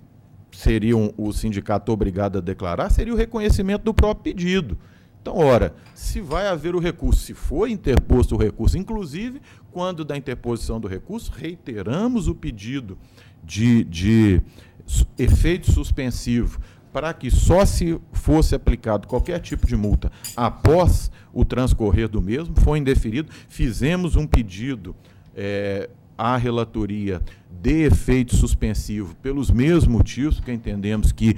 seriam o sindicato obrigado a declarar, seria o reconhecimento do próprio pedido. Então, ora, se vai haver o recurso, se for interposto o recurso, inclusive, quando da interposição do recurso, reiteramos o pedido de efeito suspensivo, para que só se fosse aplicado qualquer tipo de multa após o transcorrer do mesmo, foi indeferido, fizemos um pedido à relatoria de efeito suspensivo pelos mesmos motivos, que entendemos que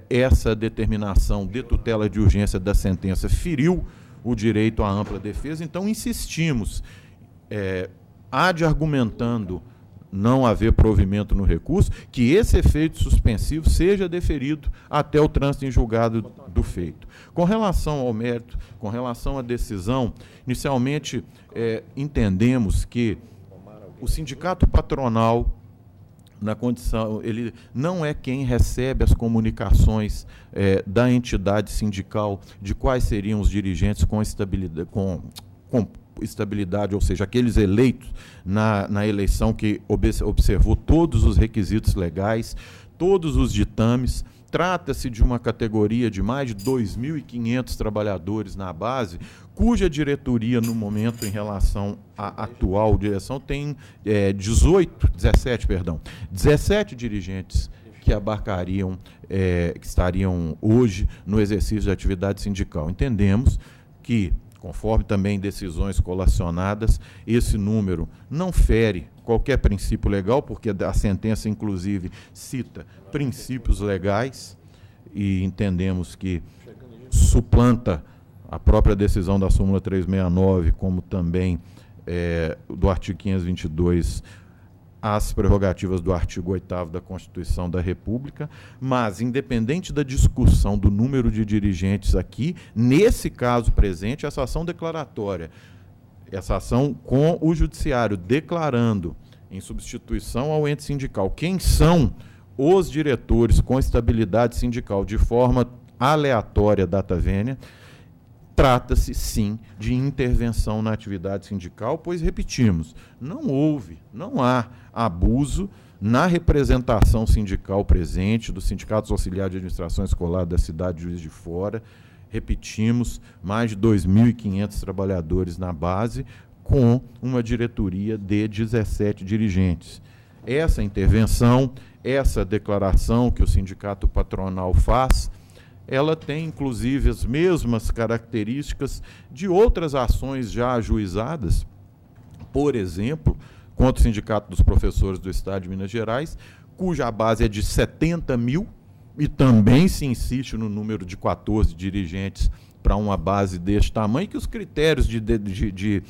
essa determinação de tutela de urgência da sentença feriu o direito à ampla defesa, então insistimos, argumentando não haver provimento no recurso, que esse efeito suspensivo seja deferido até o trânsito em julgado do feito. Com relação ao mérito, com relação à decisão, inicialmente entendemos que o sindicato patronal, na condição, ele não é quem recebe as comunicações da entidade sindical de quais seriam os dirigentes com estabilidade, ou seja, aqueles eleitos na eleição que observou todos os requisitos legais, todos os ditames. Trata-se de uma categoria de mais de 2.500 trabalhadores na base, cuja diretoria, no momento, em relação à atual direção, tem 17 dirigentes que abarcariam, que estariam hoje no exercício de atividade sindical. Entendemos que, conforme também decisões colacionadas, esse número não fere qualquer princípio legal, porque a sentença, inclusive, cita princípios legais, e entendemos que suplanta a própria decisão da súmula 369, como também do artigo 522, as prerrogativas do artigo 8º da Constituição da República, mas, independente da discussão do número de dirigentes aqui, nesse caso presente, essa ação declaratória, essa ação com o judiciário declarando, em substituição ao ente sindical, quem são os diretores com estabilidade sindical de forma aleatória, data vênia, trata-se, sim, de intervenção na atividade sindical, pois, repetimos, não há abuso na representação sindical presente dos sindicatos auxiliares de administração escolar da cidade de Juiz de Fora. Repetimos, mais de 2.500 trabalhadores na base, com uma diretoria de 17 dirigentes. Essa intervenção, essa declaração que o sindicato patronal faz, ela tem, inclusive, as mesmas características de outras ações já ajuizadas, por exemplo, contra o Sindicato dos Professores do Estado de Minas Gerais, cuja base é de 70 mil, e também se insiste no número de 14 dirigentes para uma base deste tamanho, que os critérios de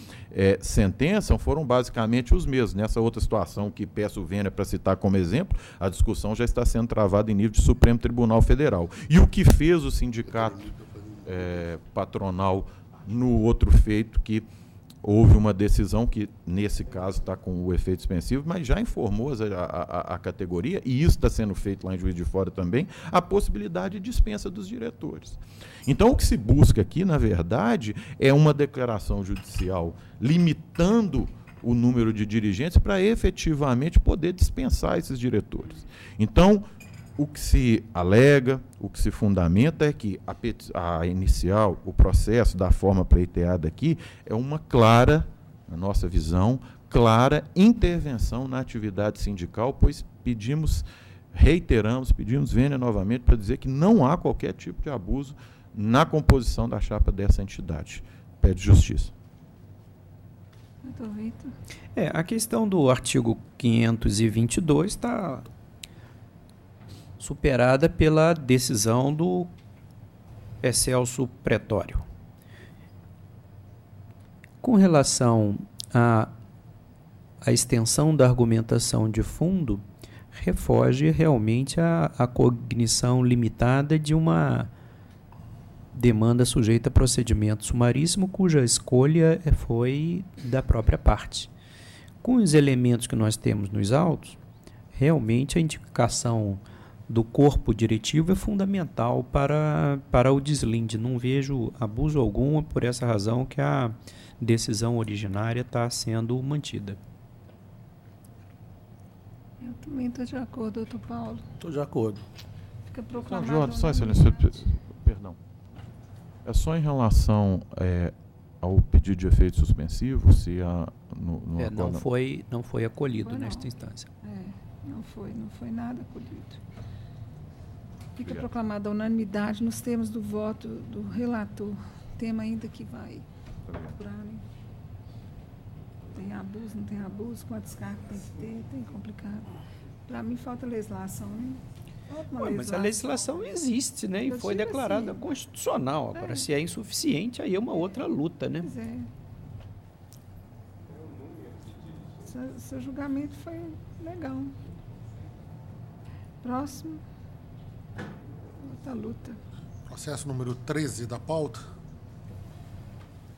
sentença foram basicamente os mesmos. Nessa outra situação que peço Vênia para citar como exemplo, a discussão já está sendo travada em nível de Supremo Tribunal Federal. E o que fez o sindicato patronal no outro feito, que houve uma decisão que, nesse caso, está com o efeito suspensivo, mas já informou a categoria, e isso está sendo feito lá em Juiz de Fora também, a possibilidade de dispensa dos diretores. Então, o que se busca aqui, na verdade, é uma declaração judicial limitando o número de dirigentes para efetivamente poder dispensar esses diretores. Então, o que se alega, o que se fundamenta é que a inicial, o processo da forma pleiteada aqui, é uma clara, na nossa visão, clara intervenção na atividade sindical, pois reiteramos, pedimos Vênia novamente para dizer que não há qualquer tipo de abuso na composição da chapa dessa entidade. Pede justiça. A questão do artigo 522 está superada pela decisão do excelso pretório. Com relação à extensão da argumentação de fundo, refoge realmente a cognição limitada de uma demanda sujeita a procedimento sumaríssimo, cuja escolha foi da própria parte. Com os elementos que nós temos nos autos, realmente a indicação do corpo diretivo é fundamental para o deslinde. Não vejo abuso algum, por essa razão que a decisão originária está sendo mantida. Eu também estou de acordo, doutor Paulo. Estou de acordo. Fica proclamado. Jorge, só excelência, perdão. É só em relação ao pedido de efeito suspensivo, se não foi acolhido nesta instância. Não foi nada acolhido. Fica proclamada a unanimidade nos termos do voto do relator. Tema ainda que vai procurar, né? Tem abuso, não tem abuso, com a descarga tem que ter, tem complicado. Para mim falta legislação, né? Mas a legislação existe, né? E foi declarada constitucional. Agora, se é insuficiente, aí é uma outra luta, né? Pois é. Seu julgamento foi legal. Próximo. Outra luta. Processo número 13 da pauta.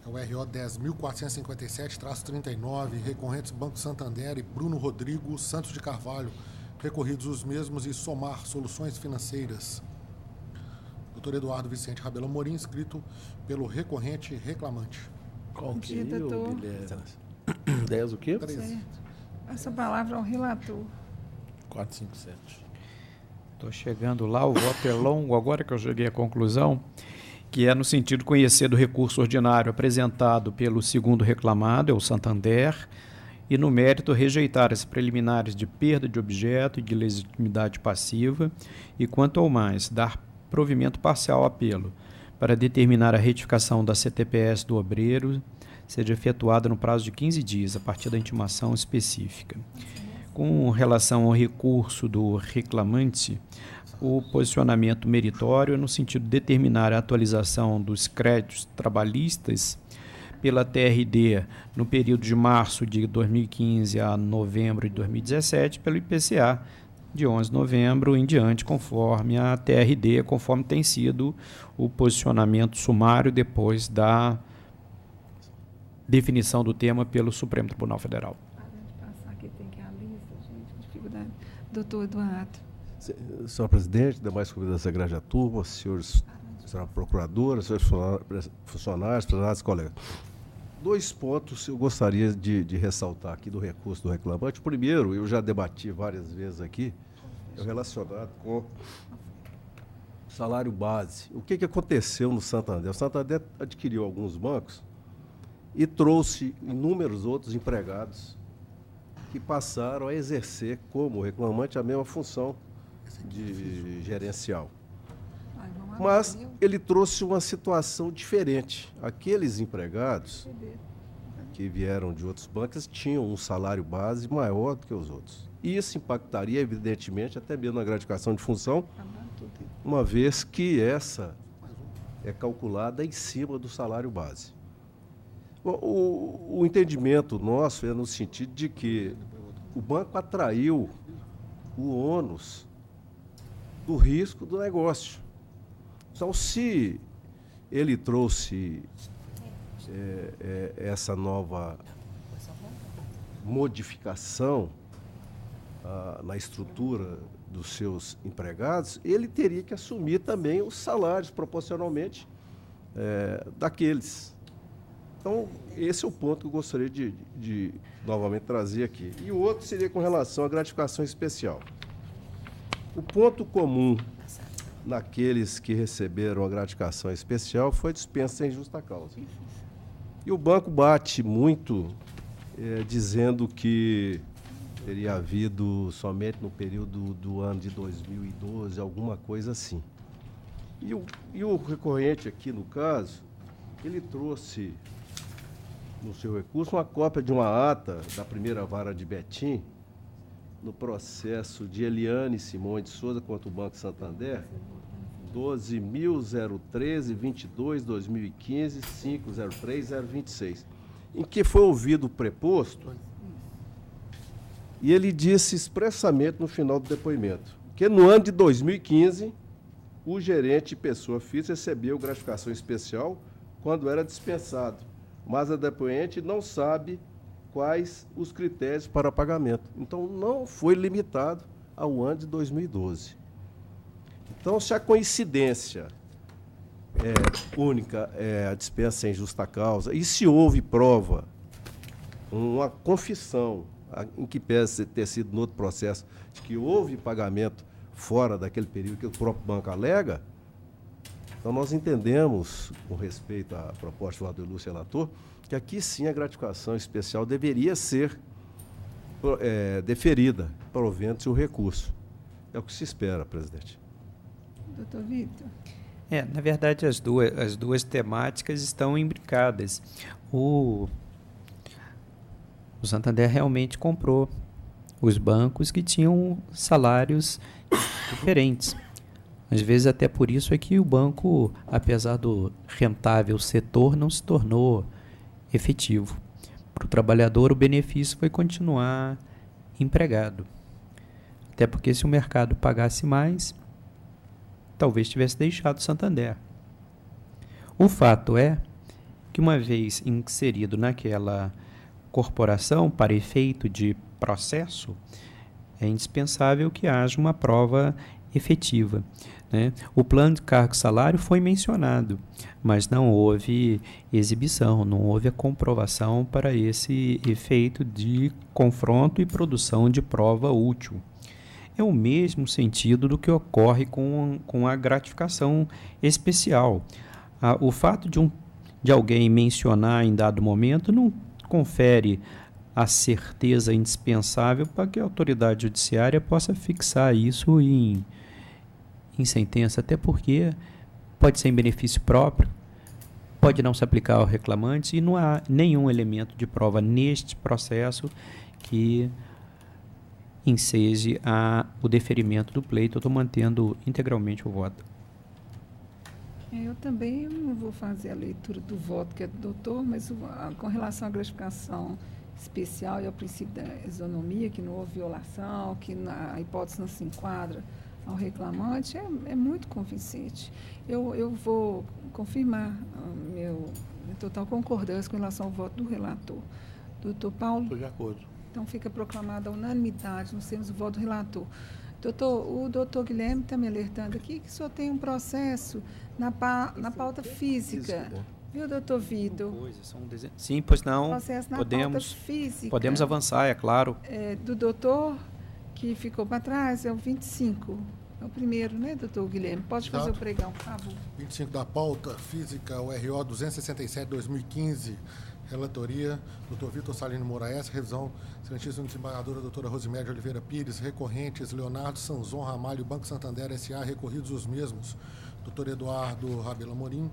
É o RO 10.457-39, recorrentes Banco Santander e Bruno Rodrigo Santos de Carvalho, recorridos os mesmos e Somar Soluções Financeiras. Dr. Eduardo Vicente Rabelo Amorim, inscrito pelo recorrente reclamante. Qual que é, doutor? 10 o quê? 13. Certo. Essa palavra ao relator. 457. Estou chegando lá, o voto é longo, agora que eu cheguei à conclusão, que é no sentido de conhecer do recurso ordinário apresentado pelo segundo reclamado, é o Santander, e no mérito rejeitar as preliminares de perda de objeto e de legitimidade passiva, e quanto ao mais, dar provimento parcial ao apelo, para determinar a retificação da CTPS do obreiro, seja efetuada no prazo de 15 dias, a partir da intimação específica. Com relação ao recurso do reclamante, o posicionamento meritório é no sentido de determinar a atualização dos créditos trabalhistas pela TRD no período de março de 2015 a novembro de 2017, pelo IPCA de 11 de novembro em diante, conforme a TRD, conforme tem sido o posicionamento sumário depois da definição do tema pelo Supremo Tribunal Federal. Doutor Eduardo. Senhor presidente, demais convidados da Igreja Turma, senhores, senhora procuradora, senhores funcionários, funcionários e colegas. 2 pontos eu gostaria de ressaltar aqui do recurso do reclamante. Primeiro, eu já debati várias vezes aqui, relacionado com salário base. O que aconteceu no Santander? O Santander adquiriu alguns bancos e trouxe inúmeros outros empregados que passaram a exercer como reclamante a mesma função de gerencial. Mas ele trouxe uma situação diferente. Aqueles empregados que vieram de outros bancos tinham um salário base maior do que os outros. isso impactaria, evidentemente, até mesmo na gratificação de função, uma vez que essa é calculada em cima do salário base. Bom, o entendimento nosso é no sentido de que o banco atraiu o ônus do risco do negócio. Então, se ele trouxe essa nova modificação na estrutura dos seus empregados, ele teria que assumir também os salários proporcionalmente daqueles. Então, esse é o ponto que eu gostaria de novamente trazer aqui. E o outro seria com relação à gratificação especial. O ponto comum naqueles que receberam a gratificação especial foi dispensa sem justa causa. E o banco bate muito dizendo que teria havido somente no período do ano de 2012, alguma coisa assim. E o recorrente aqui, no caso, ele trouxe no seu recurso uma cópia de uma ata da primeira vara de Betim, no processo de Eliane Simões de Souza contra o Banco Santander, 12.013.22.2015.503.026, em que foi ouvido o preposto, e ele disse expressamente no final do depoimento que no ano de 2015, o gerente de pessoa física recebeu gratificação especial quando era dispensado, mas a depoente não sabe quais os critérios para pagamento. Então, não foi limitado ao ano de 2012. Então, se a coincidência única é a dispensa sem justa causa, e se houve prova, uma confissão, em que pese ter sido no outro processo, de que houve pagamento fora daquele período que o próprio banco alega, então nós entendemos, com respeito à proposta do ilustre relator, que aqui sim a gratificação especial deveria ser deferida, provendo-se o recurso. É o que se espera, presidente. Doutor Vitor. Na verdade, as duas temáticas estão imbricadas. O Santander realmente comprou os bancos que tinham salários diferentes. Às vezes, até por isso é que o banco, apesar do rentável setor, não se tornou efetivo. Para o trabalhador, o benefício foi continuar empregado. Até porque se o mercado pagasse mais, talvez tivesse deixado o Santander. O fato é que, uma vez inserido naquela corporação para efeito de processo, é indispensável que haja uma prova efetiva, né? O plano de cargo e salário foi mencionado, mas não houve exibição, não houve a comprovação para esse efeito de confronto e produção de prova útil. É o mesmo sentido do que ocorre com a gratificação especial. O fato de alguém mencionar em dado momento não confere a certeza indispensável para que a autoridade judiciária possa fixar isso em sentença, até porque pode ser em benefício próprio, pode não se aplicar ao reclamante e não há nenhum elemento de prova neste processo que enseje o deferimento do pleito. Eu estou mantendo integralmente o voto. Eu também não vou fazer a leitura do voto que é do doutor, mas com relação à gratificação especial e ao princípio da isonomia, que não houve violação, que a hipótese não se enquadra ao reclamante, é muito convincente. Eu vou confirmar minha total concordância com relação ao voto do relator. Doutor Paulo? Estou de acordo. Então, fica proclamada a unanimidade nos termos do voto do relator. O doutor Guilherme está me alertando aqui que só tem um processo na pauta física. Viu, doutor Vitor? Sim, pois não. Processo na pauta física. Podemos avançar, é claro. Do doutor que ficou para trás é o 25. É o primeiro, né, doutor Guilherme? Pode fazer o pregão, por favor. 25 da pauta física, o RO 267/2015. Relatoria, doutor Vitor Salino Moraes, revisão, excelentíssima desembargadora, doutora Rosimédia Oliveira Pires, recorrentes, Leonardo Sanzon Ramalho, Banco Santander S.A., recorridos os mesmos, doutor Eduardo Rabelo Amorim,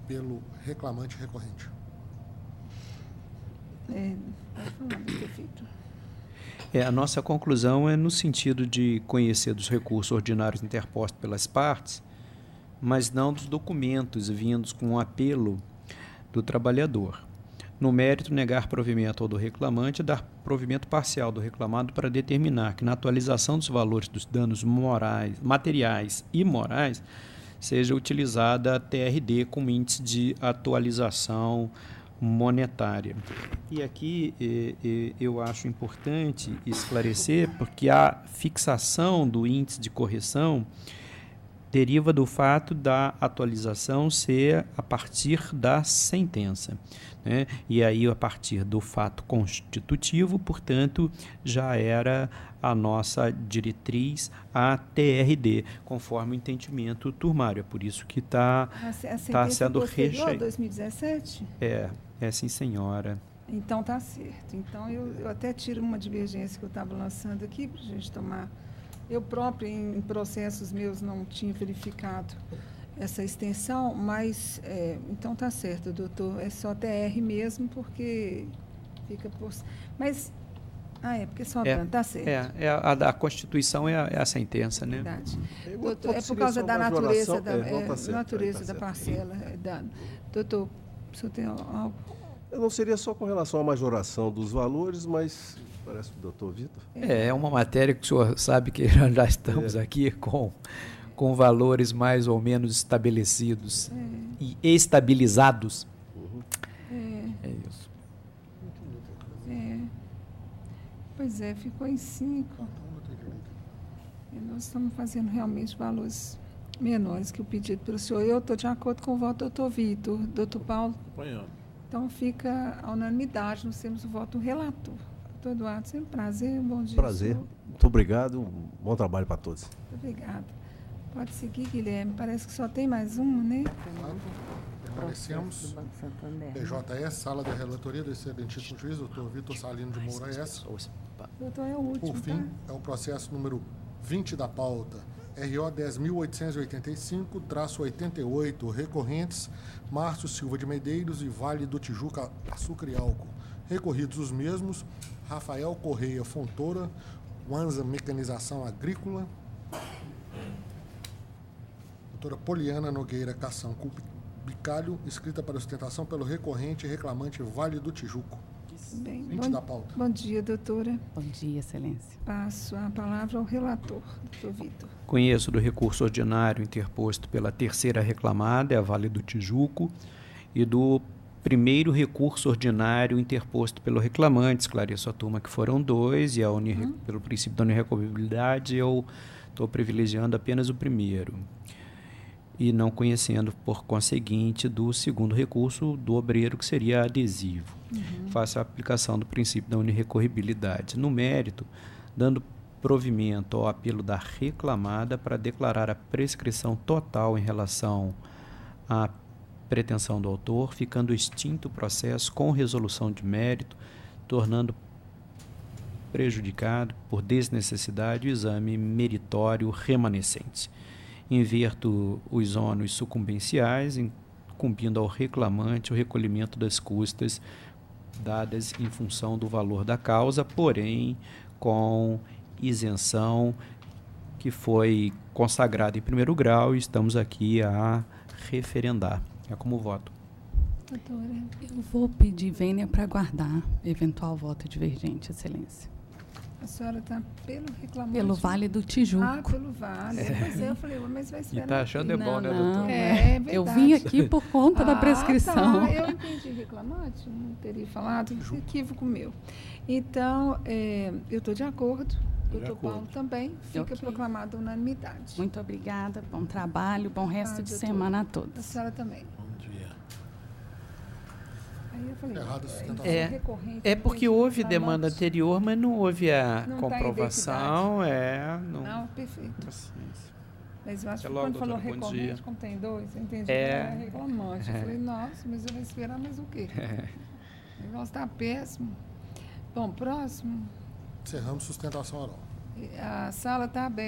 pelo reclamante recorrente. Pode falar, doutor Vitor. A nossa conclusão é no sentido de conhecer dos recursos ordinários interpostos pelas partes, mas não dos documentos vindos com um apelo do trabalhador. No mérito, negar provimento ao do reclamante e dar provimento parcial do reclamado para determinar que na atualização dos valores dos danos materiais e morais seja utilizada a TRD como índice de atualização monetária. E aqui eu acho importante esclarecer, porque a fixação do índice de correção deriva do fato da atualização ser a partir da sentença, né? E aí, a partir do fato constitutivo, portanto, já era a nossa diretriz, a TRD, conforme o entendimento turmário. É por isso que está sendo recheado. 2017? É sim, senhora. Então, está certo. Então, eu até tiro uma divergência que eu estava lançando aqui para a gente tomar. Eu própria, em processos meus, não tinha verificado essa extensão, mas, então está certo, doutor, é só TR mesmo, porque fica por... Mas, porque só está certo. A Constituição é a sentença, né? Verdade. Doutor, por causa da natureza da parcela. Doutor, o senhor tem algo? Não seria só com relação à majoração dos valores, mas... Parece o doutor Vitor. É uma matéria que o senhor sabe que já estamos aqui com valores mais ou menos estabelecidos e estabilizados. É isso. Pois é, ficou em 5. E nós estamos fazendo realmente valores menores que o pedido pelo senhor. Eu estou de acordo com o voto do doutor Vitor. Doutor Paulo? Então fica a unanimidade, nós temos o voto do relator. Doutor Eduardo, sempre um prazer, bom dia. Prazer, muito obrigado, bom trabalho para todos. Muito obrigada. Pode seguir, Guilherme, parece que só tem mais uma, né? Permanecemos. PJS, Sala da Relatoria do Excelentíssimo Juiz, doutor Vitor Salino de Moura S. Doutor, é o último, Por fim, é o processo número 20 da pauta, RO 10.885-88, recorrentes Márcio Silva de Medeiros e Vale do Tijuca, Açúcar e Álcool. Recorridos os mesmos, Rafael Correia Fontoura, Wanza Mecanização Agrícola, doutora Poliana Nogueira Cação Bicalho, escrita para sustentação pelo recorrente e reclamante Vale do Tijuco. Bem, 20 da pauta. Bom dia, doutora. Bom dia, excelência. Passo a palavra ao relator, doutor Vitor. Conheço do recurso ordinário interposto pela terceira reclamada, a Vale do Tijuco, e do primeiro recurso ordinário interposto pelo reclamante. Esclareço a turma que foram 2 e pelo princípio da unirrecoverabilidade eu estou privilegiando apenas o primeiro e não conhecendo, por conseguinte, do segundo recurso do obreiro, que seria adesivo. Faço a aplicação do princípio da unirrecorribilidade. No mérito, dando provimento ao apelo da reclamada para declarar a prescrição total em relação à pretensão do autor, ficando extinto o processo com resolução de mérito, tornando prejudicado por desnecessidade o exame meritório remanescente. Inverto os ônus sucumbenciais, incumbindo ao reclamante o recolhimento das custas dadas em função do valor da causa, porém com isenção que foi consagrada em primeiro grau e estamos aqui a referendar. É como voto. Doutora, eu vou pedir vênia para aguardar eventual voto divergente, excelência. A senhora está pelo reclamante? Pelo Vale do Tijuco. Ah, pelo Vale. Pois é, eu falei, mas vai esperar. E está achando bom, né, doutora? É verdade. Eu vim aqui por conta da prescrição. Tá. Eu entendi reclamante, não teria falado, equívoco meu. Então, eu estou de acordo. Doutor Paulo também. Fica proclamada a unanimidade. Muito obrigada, bom trabalho, bom resto de semana a todos. A senhora também. Bom dia. Aí eu falei, é porque houve demanda anterior, mas não houve a comprovação. Não, perfeito. Mas eu acho que logo, quando falou doutora, reclamante, como tem 2, eu entendi que era reclamante. Eu falei, nossa, mas eu vou esperar mais o quê? O negócio está péssimo. Bom, próximo. Encerramos sustentação oral. A sala está aberta.